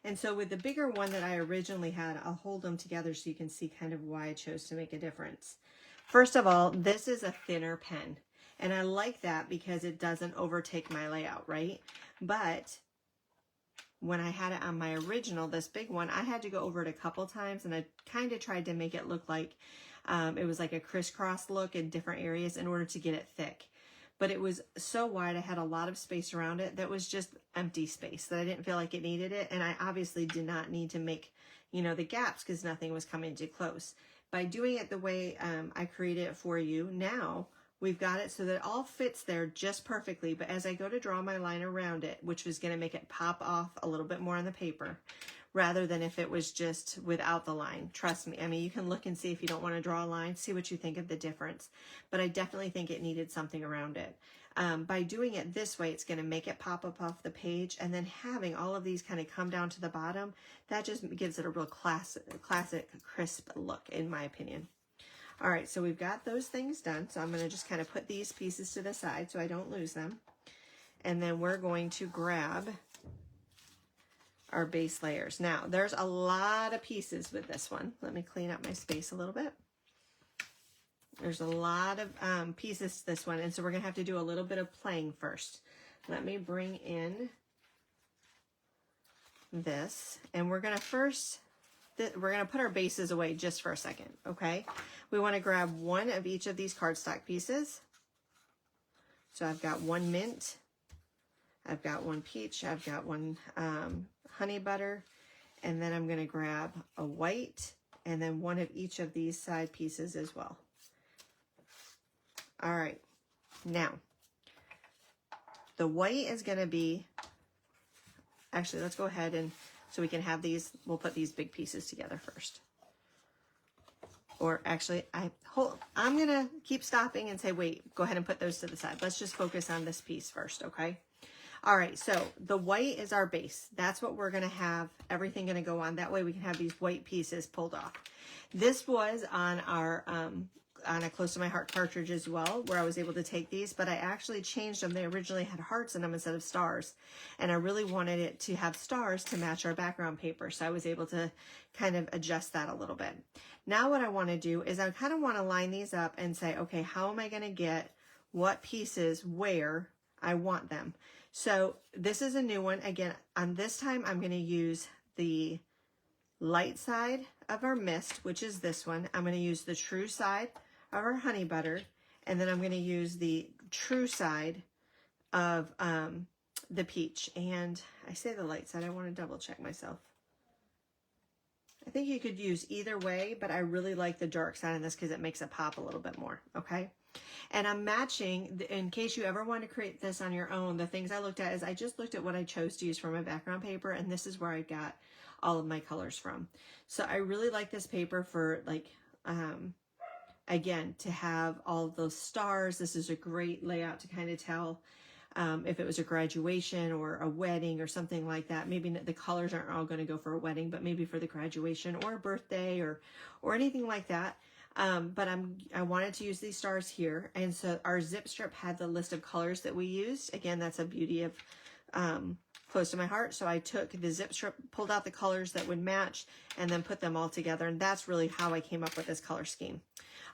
And so with the bigger one that I originally had, I'll hold them together so you can see kind of why I chose to make a difference. First of all, this is a thinner pen. And I like that because it doesn't overtake my layout, right? But when I had it on my original, this big one, I had to go over it a couple times, and I kind of tried to make it look like it was like a crisscross look in different areas in order to get it thick. But it was so wide, I had a lot of space around it that was just empty space that I didn't feel like it needed it. And I obviously did not need to make, you know, the gaps because nothing was coming too close. By doing it the way I created it for you, now we've got it so that it all fits there just perfectly. But as I go to draw my line around it, which was going to make it pop off a little bit more on the paper, rather than if it was just without the line. Trust me. I mean, you can look and see if you don't want to draw a line, see what you think of the difference. But I definitely think it needed something around it. By doing it this way, it's going to make it pop up off the page. And then having all of these kind of come down to the bottom, that just gives it a real classic crisp look, in my opinion. All right, so we've got those things done. So I'm going to just kind of put these pieces to the side so I don't lose them. And then we're going to grab our base layers. Now, there's a lot of pieces with this one. Let me clean up my space a little bit. There's a lot of pieces to this one, and so we're going to have to do a little bit of playing first. Let me bring in this, and we're going to put our bases away just for a second, okay? We want to grab one of each of these cardstock pieces. So I've got one mint, I've got one peach, I've got one honey butter, and then I'm going to grab a white and then one of each of these side pieces as well. All right, now the white is going to be, actually let's go ahead and so we can have these, we'll put these big pieces together first. Or actually, I'm going to keep stopping and say, wait, go ahead and put those to the side. Let's just focus on this piece first, okay? All right, so the white is our base. That's what we're going to have everything going to go on. That way we can have these white pieces pulled off. This was on our on a Close to My Heart cartridge as well, where I was able to take these, but I actually changed them. They originally had hearts in them instead of stars, and I really wanted it to have stars to match our background paper, so I was able to kind of adjust that a little bit. Now what I want to do is I kind of want to line these up and say, okay, how am I going to get what pieces where I want them? So this is a new one. Again, on this time, I'm going to use the light side of our mist, which is this one. I'm going to use the true side of our honey butter, and then I'm going to use the true side of the peach. And I say the light side, I want to double check myself. I think you could use either way, but I really like the dark side of this because it makes it pop a little bit more, okay? And I'm matching, in case you ever want to create this on your own, the things I looked at is I just looked at what I chose to use for my background paper, and this is where I got all of my colors from. So I really like this paper for, like, again, to have all of those stars. This is a great layout to kind of tell if it was a graduation or a wedding or something like that. Maybe the colors aren't all going to go for a wedding, but maybe for the graduation or a birthday or anything like that. But I wanted to use these stars here. And so our zip strip had the list of colors that we used. Again, that's a beauty of Close to My Heart. So I took the zip strip, pulled out the colors that would match, and then put them all together. And that's really how I came up with this color scheme.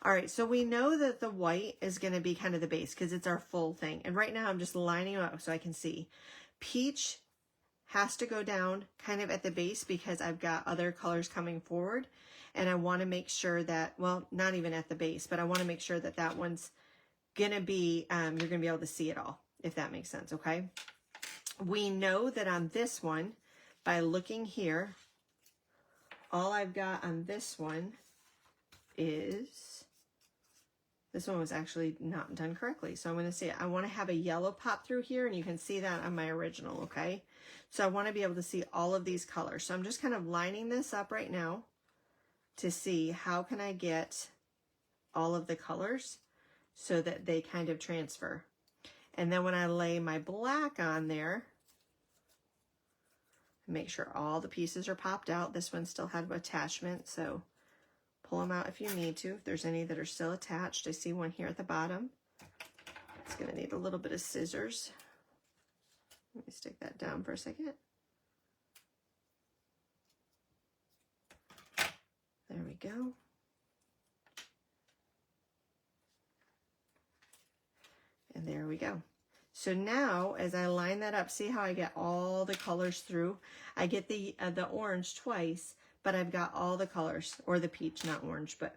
All right, so we know that the white is going to be kind of the base because it's our full thing. And right now I'm just lining them up so I can see. Peach has to go down kind of at the base because I've got other colors coming forward. And I want to make sure that, well, not even at the base, but I want to make sure that that one's going to be, you're going to be able to see it all, if that makes sense, okay? We know that on this one, by looking here, all I've got on this one is This one was actually not done correctly. So I'm going to say I want to have a yellow pop through here, and you can see that on my original, okay? So I want to be able to see all of these colors. So I'm just kind of lining this up right now to see how can I get all of the colors so that they kind of transfer. And then when I lay my black on there, make sure all the pieces are popped out. This one still had attachment, so pull them out if you need to, if there's any that are still attached. I see one here at the bottom. It's going to need a little bit of scissors. Let me stick that down for a second. There we go. And there we go. So now, as I line that up, see how I get all the colors through? I get the orange twice, but I've got all the colors, or the peach, not orange, but,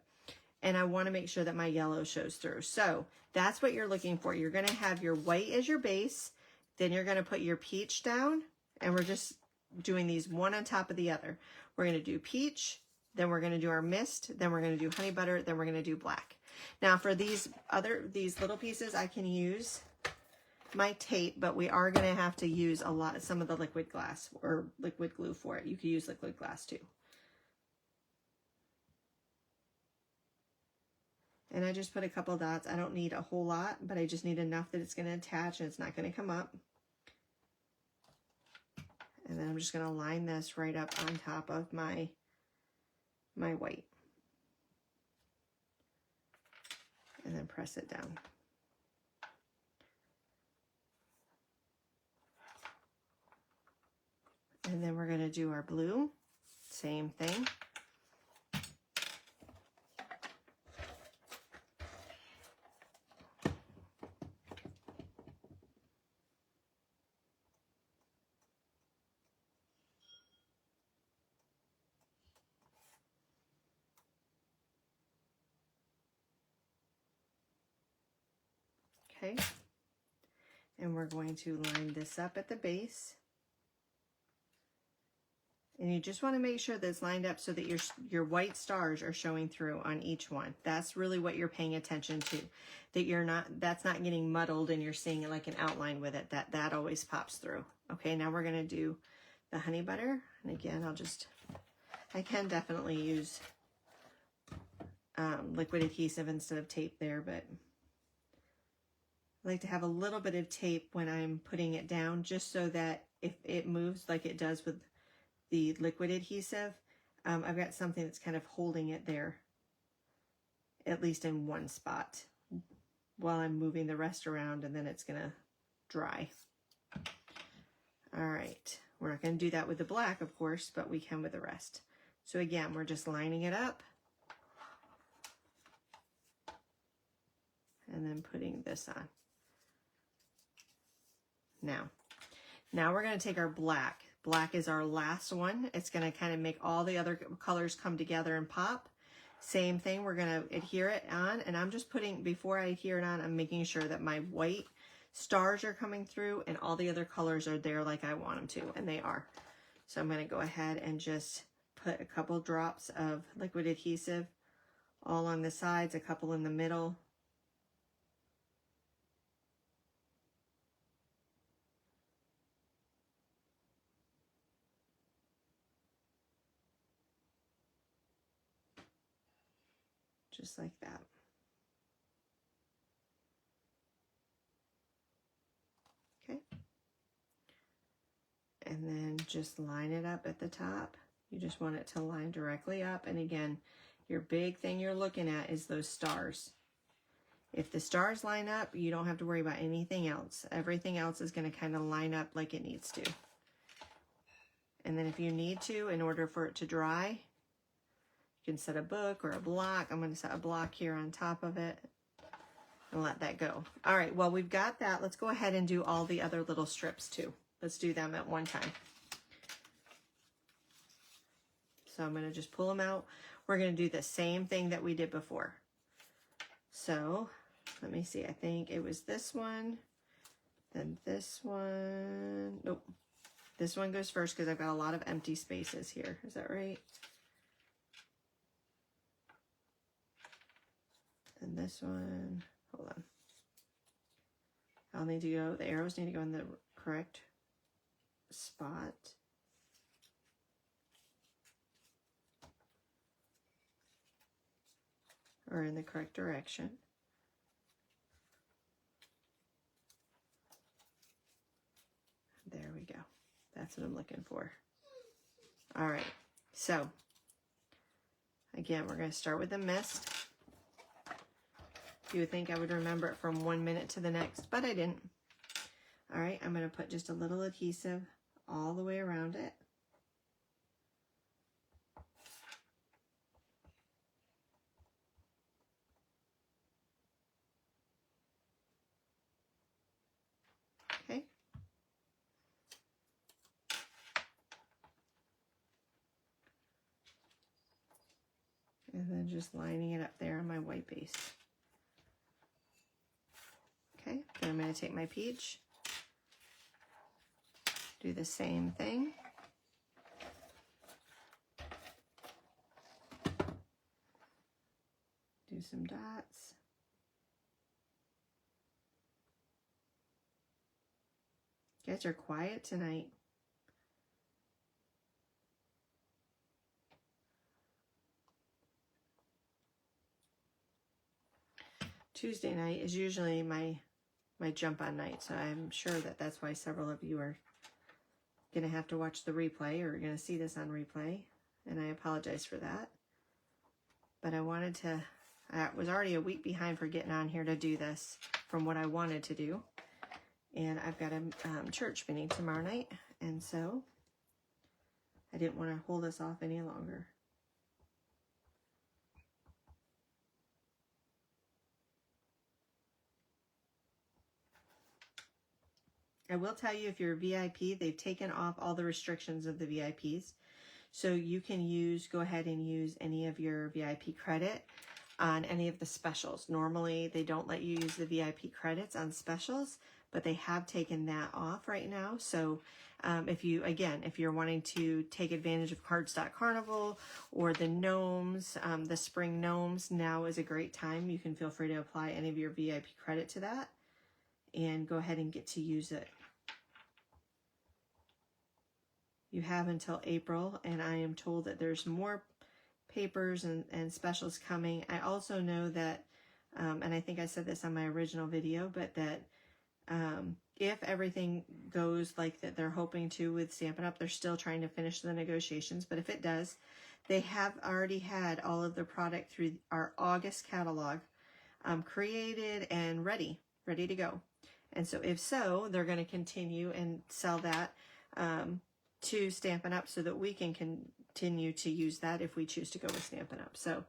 and I want to make sure that my yellow shows through. So that's what you're looking for. You're going to have your white as your base, then you're going to put your peach down, and we're just doing these one on top of the other. We're going to do peach, then we're going to do our mist, then we're going to do honey butter, then we're going to do black. Now for these little pieces, I can use my tape, but we are going to have to use some of the liquid glass or liquid glue for it. You could use liquid glass too. And I just put a couple dots. I don't need a whole lot, but I just need enough that it's going to attach and it's not going to come up. And then I'm just going to line this right up on top of my white. And then press it down. And then we're going to do our blue. Same thing. Okay. And we're going to line this up at the base. And you just want to make sure that it's lined up so that your white stars are showing through on each one. That's really what you're paying attention to. That that's not getting muddled and you're seeing it like an outline with it. That always pops through. Okay, now we're going to do the honey butter. And again, I can definitely use liquid adhesive instead of tape there, but I like to have a little bit of tape when I'm putting it down, just so that if it moves like it does with the liquid adhesive, I've got something that's kind of holding it there, at least in one spot, while I'm moving the rest around, and then it's gonna dry. All right, we're not gonna do that with the black, of course, but we can with the rest. So again, we're just lining it up and then putting this on. Now we're going to take our black. Black is our last one. It's going to kind of make all the other colors come together and pop. Same thing, we're going to adhere it on, and I'm just putting, before I adhere it on, I'm making sure that my white stars are coming through and all the other colors are there like I want them to, and they are. So I'm going to go ahead and just put a couple drops of liquid adhesive all along the sides, a couple in the middle. Just like that. Okay. And then just line it up at the top. You just want it to line directly up. And again, your big thing you're looking at is those stars. If the stars line up, you don't have to worry about anything else. Everything else is going to kind of line up like it needs to. And then if you need to, in order for it to dry, you can set a book or a block. I'm going to set a block here on top of it and let that go. All right, well, we've got that. Let's go ahead and do all the other little strips too. Let's do them at one time. So I'm going to just pull them out. We're going to do the same thing that we did before. So let me see. I think it was this one, then this one. Nope. This one goes first because I've got a lot of empty spaces here. Is that right? And this one, hold on. I'll need to go, the arrows need to go in the correct spot. Or in the correct direction. There we go. That's what I'm looking for. All right, so again, we're going to start with the mist. You would think I would remember it from 1 minute to the next, but I didn't. All right, I'm going to put just a little adhesive all the way around it. Okay. And then just lining it up there on my white base. Okay, then I'm going to take my peach, do the same thing. Do some dots. You guys are quiet tonight. Tuesday night is usually my jump on night, so I'm sure that that's why several of you are going to have to watch the replay or are going to see this on replay, and I apologize for that. But I wanted to, I was already a week behind for getting on here to do this from what I wanted to do, and I've got a church meeting tomorrow night, and so I didn't want to hold us off any longer. I will tell you, if you're a VIP, they've taken off all the restrictions of the VIPs. So you can go ahead and use any of your VIP credit on any of the specials. Normally, they don't let you use the VIP credits on specials, but they have taken that off right now. So if you're wanting to take advantage of Cardstock Carnival or the gnomes, the spring gnomes, now is a great time. You can feel free to apply any of your VIP credit to that and go ahead and get to use it. You have until April, and I am told that there's more papers and specials coming. I also know that, and I think I said this on my original video, but that if everything goes like that they're hoping to with Stampin' Up, they're still trying to finish the negotiations, but if it does, they have already had all of the product through our August catalog created and ready to go. And so if so, they're going to continue and sell that to Stampin' Up so that we can continue to use that if we choose to go with Stampin' Up. So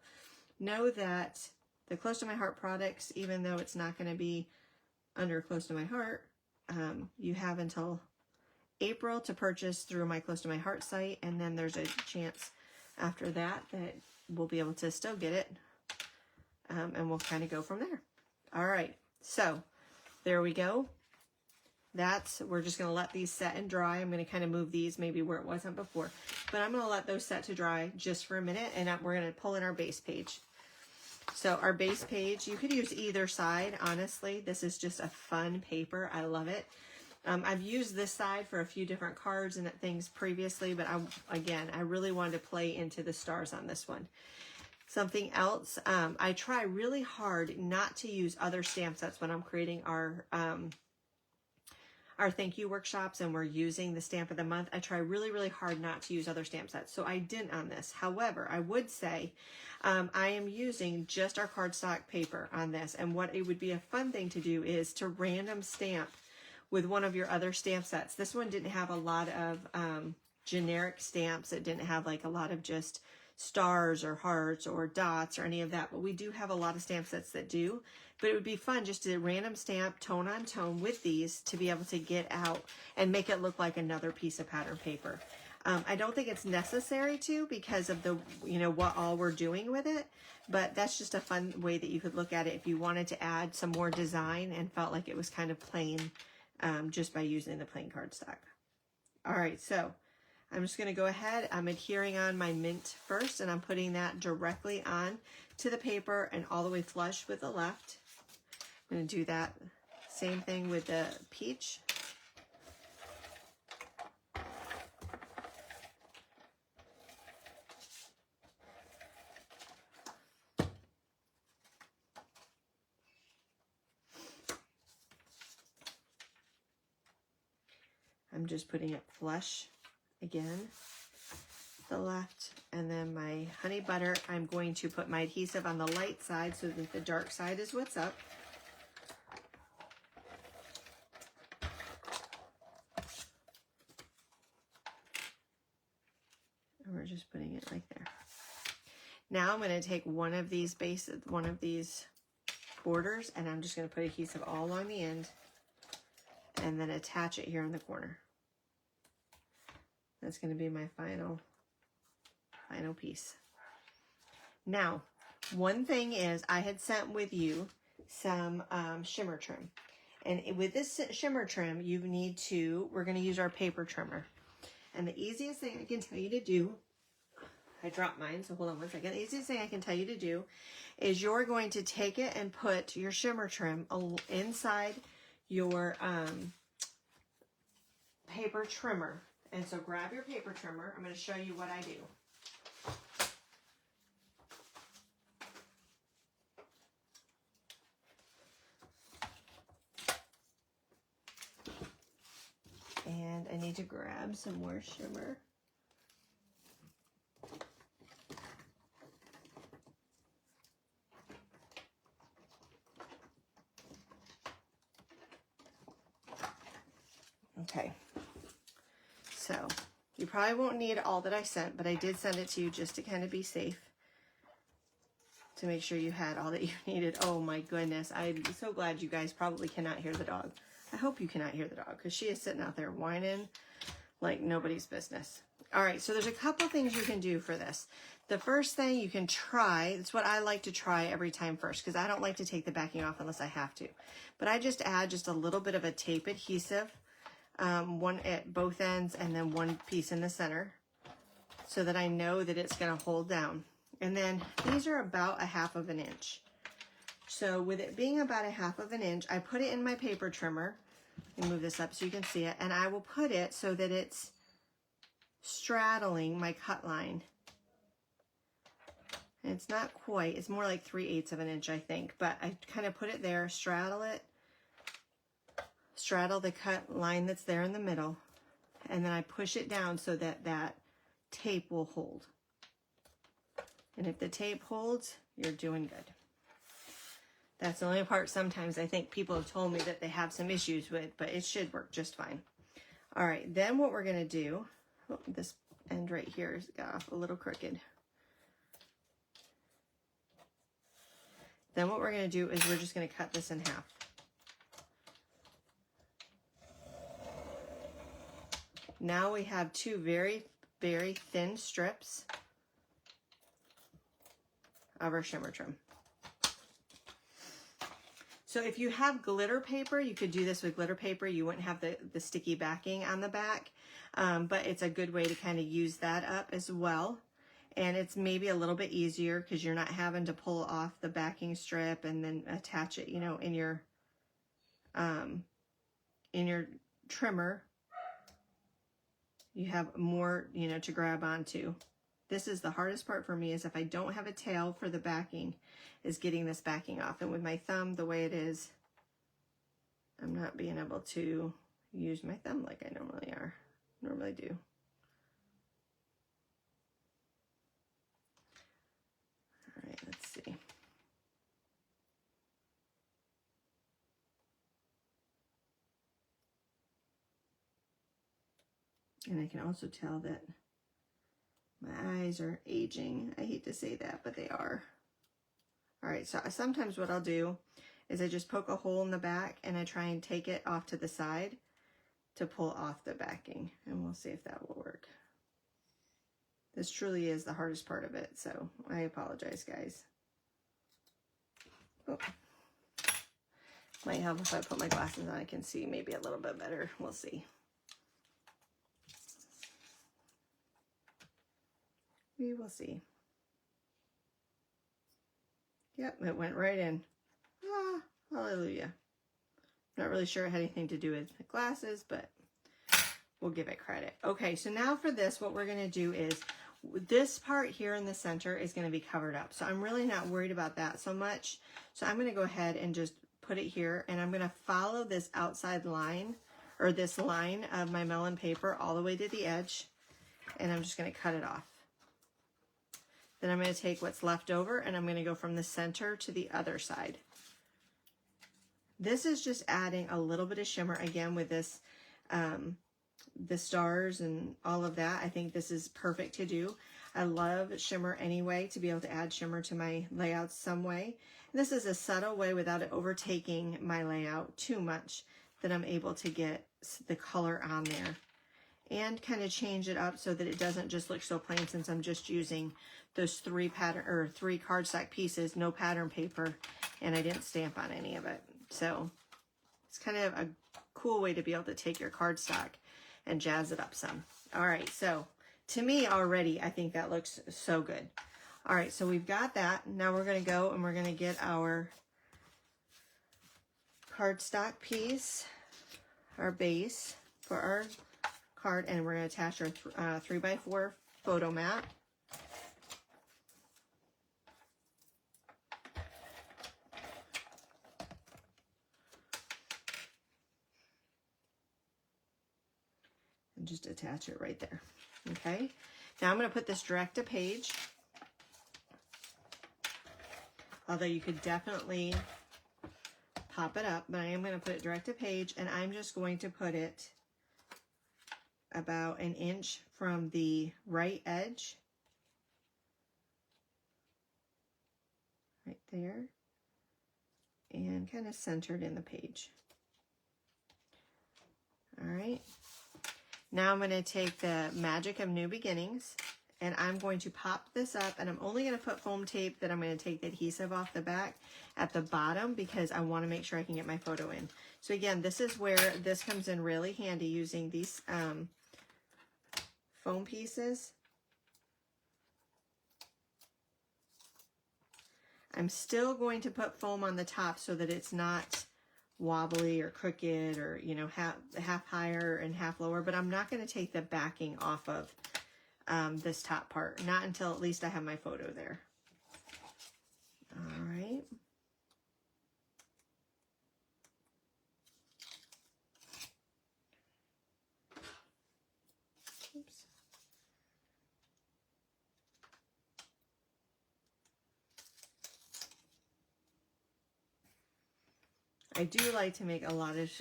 know that the Close to My Heart products, even though it's not going to be under Close to My Heart, you have until April to purchase through my Close to My Heart site, and then there's a chance after that we'll be able to still get it, and we'll kind of go from there. All right, so there we go. We're just going to let these set and dry. I'm going to kind of move these maybe where it wasn't before, but I'm going to let those set to dry just for a minute, and we're going to pull in our base page. So our base page, you could use either side, honestly. This is just a fun paper. I love it. I've used this side for a few different cards and things previously, but I really wanted to play into the stars on this one. Something else, I try really hard not to use other stamp sets when I'm creating our thank you workshops and we're using the stamp of the month. I try really, really hard not to use other stamp sets. So I didn't on this. However, I would say I am using just our cardstock paper on this. And what it would be a fun thing to do is to random stamp with one of your other stamp sets. This one didn't have a lot of generic stamps. It didn't have like a lot of just stars or hearts or dots or any of that, but we do have a lot of stamp sets that do. But it would be fun just to random stamp tone on tone with these to be able to get out and make it look like another piece of pattern paper. I don't think it's necessary to, because of the, what all we're doing with it, but that's just a fun way that you could look at it if you wanted to add some more design and felt like it was kind of plain just by using the plain cardstock. All right, so I'm just going to go ahead. I'm adhering on my mint first, and I'm putting that directly on to the paper and all the way flush with the left. I'm going to do that same thing with the peach. I'm just putting it flush again, the left, and then my honey butter, I'm going to put my adhesive on the light side so that the dark side is what's up. And we're just putting it like there. Now I'm going to take one of these borders, and I'm just going to put adhesive all along the end and then attach it here in the corner. That's going to be my final piece. Now, one thing is I had sent with you some shimmer trim. And with this shimmer trim, we're going to use our paper trimmer. And the easiest thing I can tell you to do, I dropped mine, so hold on one second. The easiest thing I can tell you to do is you're going to take it and put your shimmer trim inside your paper trimmer. And so grab your paper trimmer. I'm going to show you what I do. And I need to grab some more shimmer. Okay. So you probably won't need all that I sent, but I did send it to you just to kind of be safe, to make sure you had all that you needed. Oh my goodness. I'm so glad you guys probably cannot hear the dog. I hope you cannot hear the dog, because she is sitting out there whining like nobody's business. All right, so there's a couple things you can do for this. The first thing you can try, it's what I like to try every time first, because I don't like to take the backing off unless I have to. But I just add just a little bit of a tape adhesive, one at both ends and then one piece in the center, so that I know that it's going to hold down. And then these are about 1/2 inch. So with it being about 1/2 inch, I put it in my paper trimmer. Let me move this up so you can see it. And I will put it so that it's straddling my cut line. And it's not quite, it's more like 3/8 of an inch, I think. But I kind of put it there, straddle it, straddle the cut line that's there in the middle. And then I push it down so that that tape will hold. And if the tape holds, you're doing good. That's the only part sometimes I think people have told me that they have some issues with, but it should work just fine. All right, then what we're going to do, oh, this end right here is got off a little crooked. Then what we're going to do is we're just going to cut this in half. Now we have two very, very thin strips of our shimmer trim. So if you have glitter paper, you could do this with glitter paper. You wouldn't have the sticky backing on the back, but it's a good way to kind of use that up as well. And it's maybe a little bit easier because you're not having to pull off the backing strip and then attach it, you know, in your trimmer. You have more, you know, to grab onto. This is the hardest part for me, is if I don't have a tail for the backing, is getting this backing off. And with my thumb the way it is, I'm not being able to use my thumb like I normally do. All right, let's see. And I can also tell that my eyes are aging. I hate to say that, but they are. All right, so sometimes what I'll do is I just poke a hole in the back and I try and take it off to the side to pull off the backing, and we'll see if that will work. This truly is the hardest part of it, so I apologize, guys. Oh. Might help if I put my glasses on. I can see maybe a little bit better. We'll see. We will see. Yep, it went right in. Ah, hallelujah. Not really sure it had anything to do with the glasses, but we'll give it credit. Okay, so now for this, what we're going to do is this part here in the center is going to be covered up. So I'm really not worried about that so much. So I'm going to go ahead and just put it here, and I'm going to follow this outside line, or this line of my melon paper all the way to the edge, and I'm just going to cut it off. Then I'm going to take what's left over, and I'm going to go from the center to the other side. This is just adding a little bit of shimmer again with this, the stars and all of that. I think this is perfect to do. I love shimmer anyway, to be able to add shimmer to my layouts some way. This is a subtle way without it overtaking my layout too much that I'm able to get the color on there and kind of change it up so that it doesn't just look so plain, since I'm just using those three cardstock pieces, no pattern paper, and I didn't stamp on any of it. So it's kind of a cool way to be able to take your cardstock and jazz it up some. All right, so to me already, I think that looks so good. All right, so we've got that. Now we're going to go and we're going to get our cardstock piece, our base for our card, and we're going to attach our 3x4 photo mat. And just attach it right there. Okay, now I'm going to put this direct to page, although you could definitely pop it up, but I am going to put it direct to page, and I'm just going to put it about 1 inch from the right edge, right there, and kind of centered in the page. All right, now I'm going to take the Magic of New Beginnings, and I'm going to pop this up, and I'm only going to put foam tape that I'm going to take the adhesive off the back at the bottom, because I want to make sure I can get my photo in. So again, this is where this comes in really handy, using these foam pieces. I'm still going to put foam on the top so that it's not wobbly or crooked, or, you know, half higher and half lower, but I'm not going to take the backing off of this top part, not until at least I have my photo there. All right. Oops. I do like to make a lot of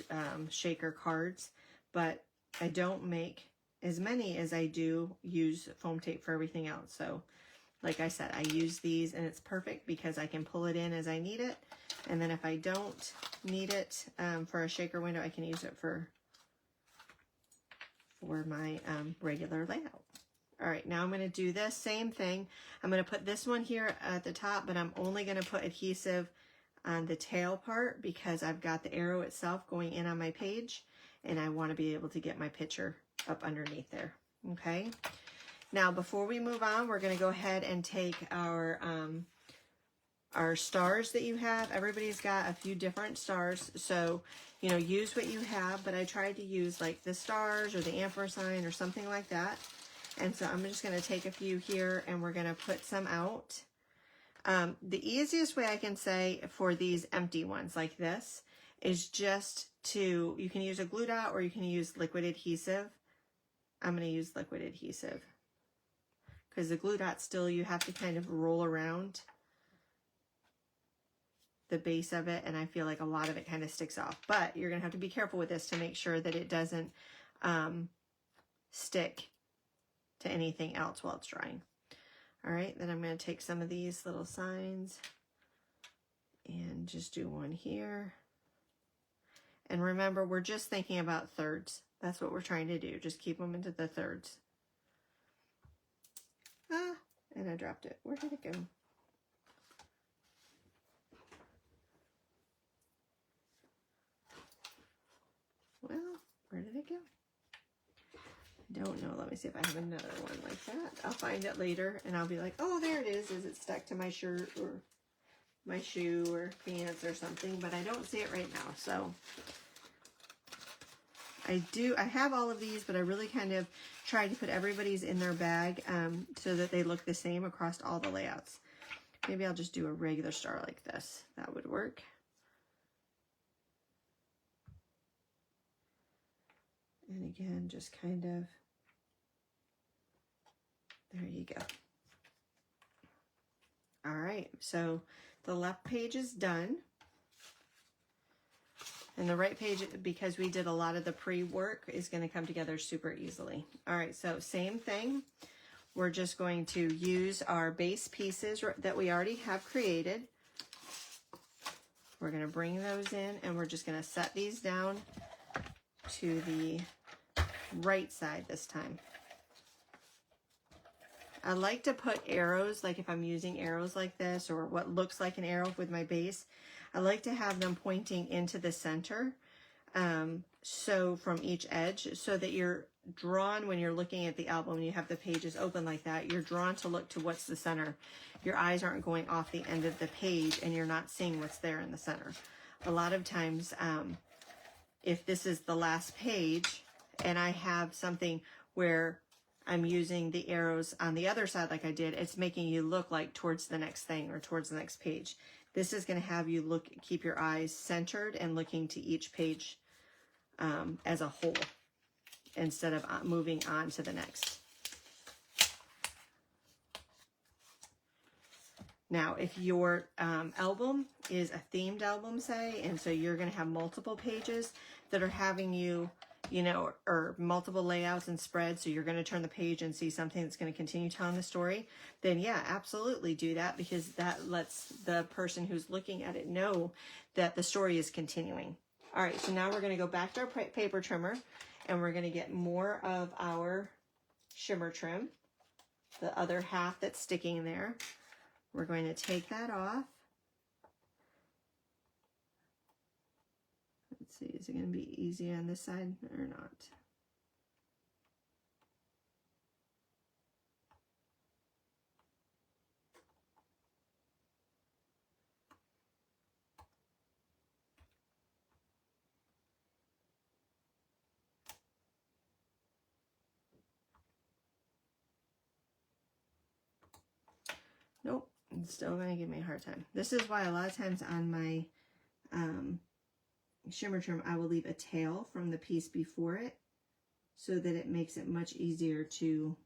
shaker cards, but I don't make as many as I do use foam tape for everything else. So like I said, I use these, and it's perfect because I can pull it in as I need it. And then if I don't need it for a shaker window, I can use it for my regular layout. All right, now I'm going to do this same thing. I'm going to put this one here at the top, but I'm only going to put adhesive on the tail part because I've got the arrow itself going in on my page, and I want to be able to get my picture up underneath there. Okay, now before we move on, we're going to go ahead and take our stars that you have. Everybody's got a few different stars, so you know, use what you have, but I tried to use like the stars or the ampersand or something like that. And so I'm just going to take a few here, and we're going to put some out. The easiest way I can say for these empty ones like this is just to, you can use a glue dot or you can use liquid adhesive. I'm going to use liquid adhesive because the glue dot still, you have to kind of roll around the base of it, and I feel like a lot of it kind of sticks off. But you're going to have to be careful with this to make sure that it doesn't stick to anything else while it's drying. All right, then I'm going to take some of these little signs and just do one here. And remember, we're just thinking about thirds. That's what we're trying to do. Just keep them into the thirds. Ah, and I dropped it. Where did it go? Well, where did it go? I don't know. Let me see if I have another one like that. I'll find it later and I'll be like, oh, there it is. Is it stuck to my shirt or my shoe or pants or something? But I don't see it right now. So I have all of these, but I really kind of tried to put everybody's in their bag so that they look the same across all the layouts. Maybe I'll just do a regular star like this. That would work. And again, just kind of, there you go. All right, so the left page is done. And the right page, because we did a lot of the pre-work, is going to come together super easily. All right, so same thing. We're just going to use our base pieces that we already have created. We're going to bring those in, and we're just going to set these down to the right side this time. I like to put arrows, like if I'm using arrows like this, or what looks like an arrow with my base, I like to have them pointing into the center, so from each edge, so that you're drawn when you're looking at the album and you have the pages open like that, you're drawn to look to what's the center. Your eyes aren't going off the end of the page and you're not seeing what's there in the center. A lot of times, if this is the last page and I have something where I'm using the arrows on the other side like I did, it's making you look like towards the next thing or towards the next page. This is going to have you keep your eyes centered and looking to each page as a whole, instead of moving on to the next. Now, if your album is a themed album, say, and so you're going to have multiple pages that are having you, you know, or multiple layouts and spreads, so you're going to turn the page and see something that's going to continue telling the story, then yeah, absolutely do that, because that lets the person who's looking at it know that the story is continuing. All right, so now we're going to go back to our paper trimmer, and we're going to get more of our shimmer trim, the other half that's sticking there. We're going to take that off. Let's see, is it going to be easy on this side or not? Nope, it's still going to give me a hard time. This is why a lot of times on my shimmer trim, I will leave a tail from the piece before it, so that it makes it much easier to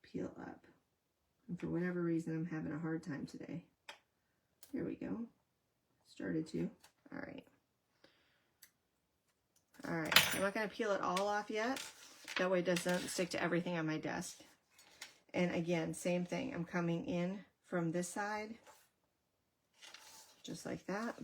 peel up. And for whatever reason, I'm having a hard time today. There we go. Started to. All right. All right. I'm not going to peel it all off yet. That way it doesn't stick to everything on my desk. And again, same thing. I'm coming in from this side, just like that.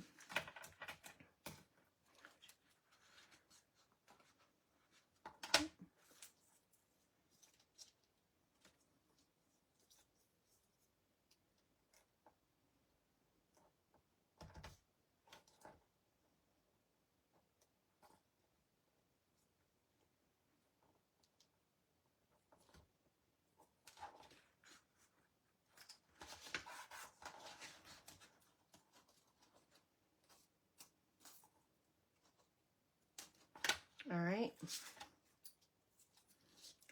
All right.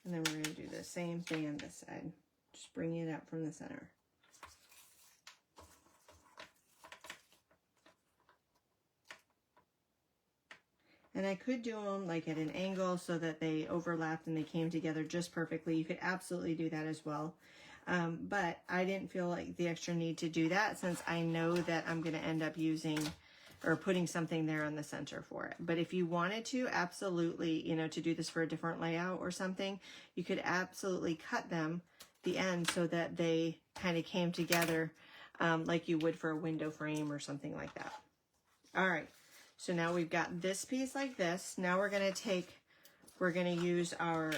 And then we're going to do the same thing on this side. Just bring it up from the center. And I could do them like at an angle so that they overlapped and they came together just perfectly. You could absolutely do that as well. But I didn't feel like the extra need to do that, since I know that I'm going to end up using or putting something there on the center for it. But if you wanted to, absolutely, you know, to do this for a different layout or something, you could absolutely cut them the end so that they kind of came together like you would for a window frame or something like that. All right, so now we've got this piece like this. Now we're going to use our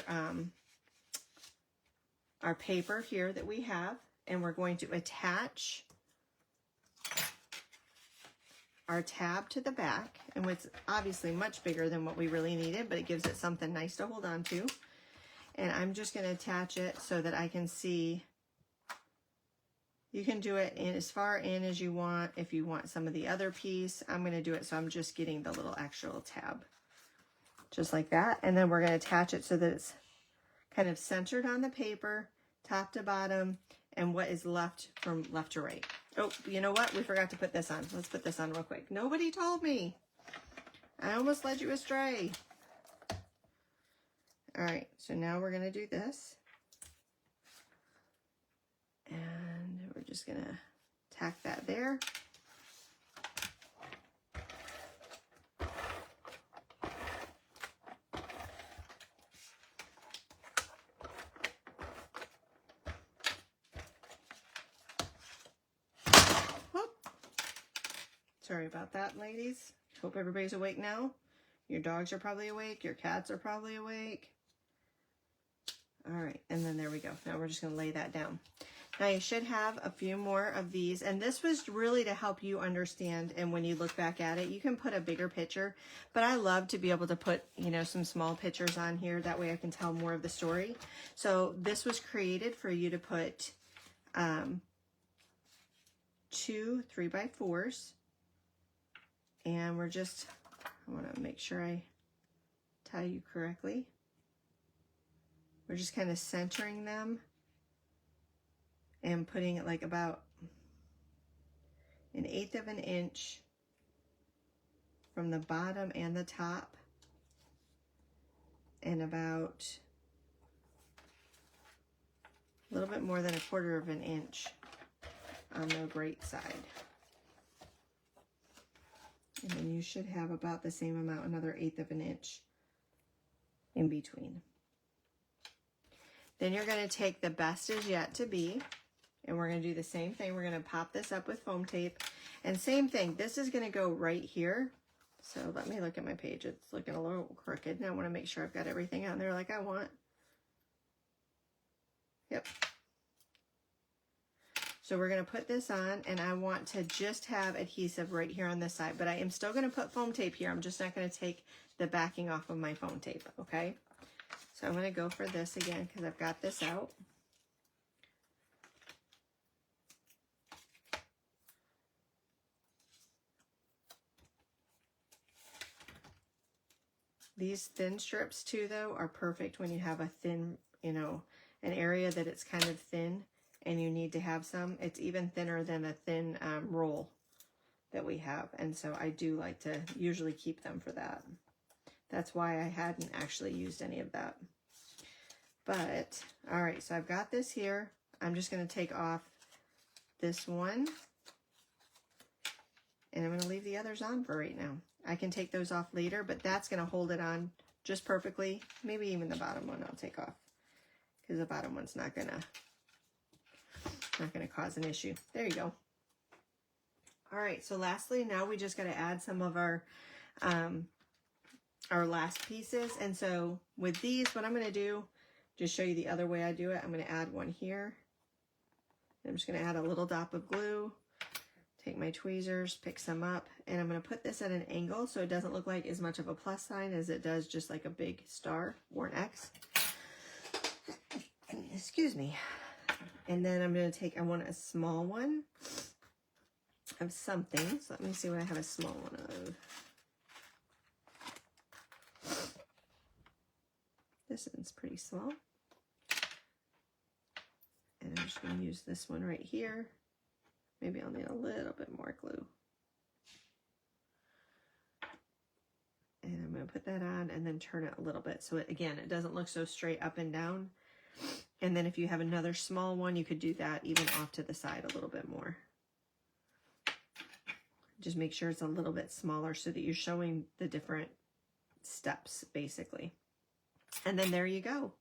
paper here that we have, and we're going to attach our tab to the back, and what's obviously much bigger than what we really needed, but it gives it something nice to hold on to. And I'm just going to attach it so that I can see. You can do it in as far in as you want. If you want some of the other piece, I'm going to do it so I'm just getting the little actual tab. Just like that. And then we're going to attach it so that it's kind of centered on the paper, top to bottom, and what is left from left to right. Oh, you know what? We forgot to put this on. Let's put this on real quick. Nobody told me. I almost led you astray. All right, so now we're going to do this. And we're just going to tack that there. Whoop. Sorry about that, ladies. Hope everybody's awake now. Your dogs are probably awake. Your cats are probably awake. All right, and then there we go. Now we're just going to lay that down. Now you should have a few more of these, and this was really to help you understand, and when you look back at it, you can put a bigger picture, but I love to be able to put, you know, some small pictures on here. That way I can tell more of the story. So this was created for you to put 2 3x4s, and we're just, I want to make sure I tell you correctly. We're just kind of centering them and putting it like about 1/8 of an inch from the bottom and the top, and about a little bit more than 1/4 of an inch on the right side. And then you should have about the same amount, another 1/8 of an inch in between. Then you're going to take the best is yet to be, and we're going to do the same thing. We're going to pop this up with foam tape, and same thing. This is going to go right here. So let me look at my page. It's looking a little crooked, and I want to make sure I've got everything on there like I want. Yep. So we're going to put this on, and I want to just have adhesive right here on this side, but I am still going to put foam tape here. I'm just not going to take the backing off of my foam tape, okay? So I'm going to go for this again because I've got this out. These thin strips too, though, are perfect when you have a thin, you know, an area that it's kind of thin and you need to have some. It's even thinner than a thin roll that we have. And so I do like to usually keep them for that. That's why I hadn't actually used any of that. But, all right, so I've got this here. I'm just going to take off this one. And I'm going to leave the others on for right now. I can take those off later, but that's going to hold it on just perfectly. Maybe even the bottom one I'll take off, because the bottom one's not going to cause an issue. There you go. All right, so lastly, now we just got to add some of our last pieces. And so with these, what I'm going to do, just show you the other way I do it. I'm going to add one here. I'm just going to add a little dot of glue. Take my tweezers, pick some up, and I'm going to put this at an angle so it doesn't look like as much of a plus sign as it does just like a big star or an X. Excuse me. And then I'm going to take, I want a small one of something. So let me see what I have a small one of. This one's pretty small. And I'm just going to use this one right here. Maybe I'll need a little bit more glue. And I'm going to put that on and then turn it a little bit. So it, again, it doesn't look so straight up and down. And then if you have another small one, you could do that even off to the side a little bit more. Just make sure it's a little bit smaller so that you're showing the different steps, basically. And then there you go.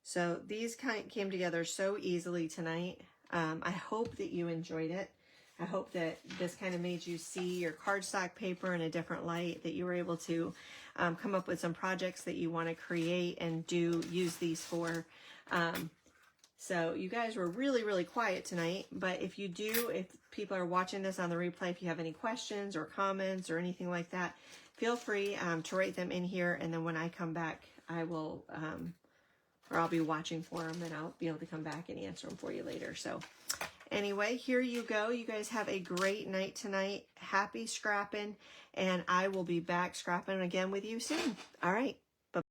So these came together so easily tonight. I hope that you enjoyed it. I hope that this kind of made you see your cardstock paper in a different light, that you were able to come up with some projects that you want to create and use these for. So you guys were really, really quiet tonight. But if people are watching this on the replay, if you have any questions or comments or anything like that, feel free to write them in here. And then when I come back, I will, or I'll be watching for them, and I'll be able to come back and answer them for you later. So anyway, here you go. You guys have a great night tonight. Happy scrapping. And I will be back scrapping again with you soon. All right.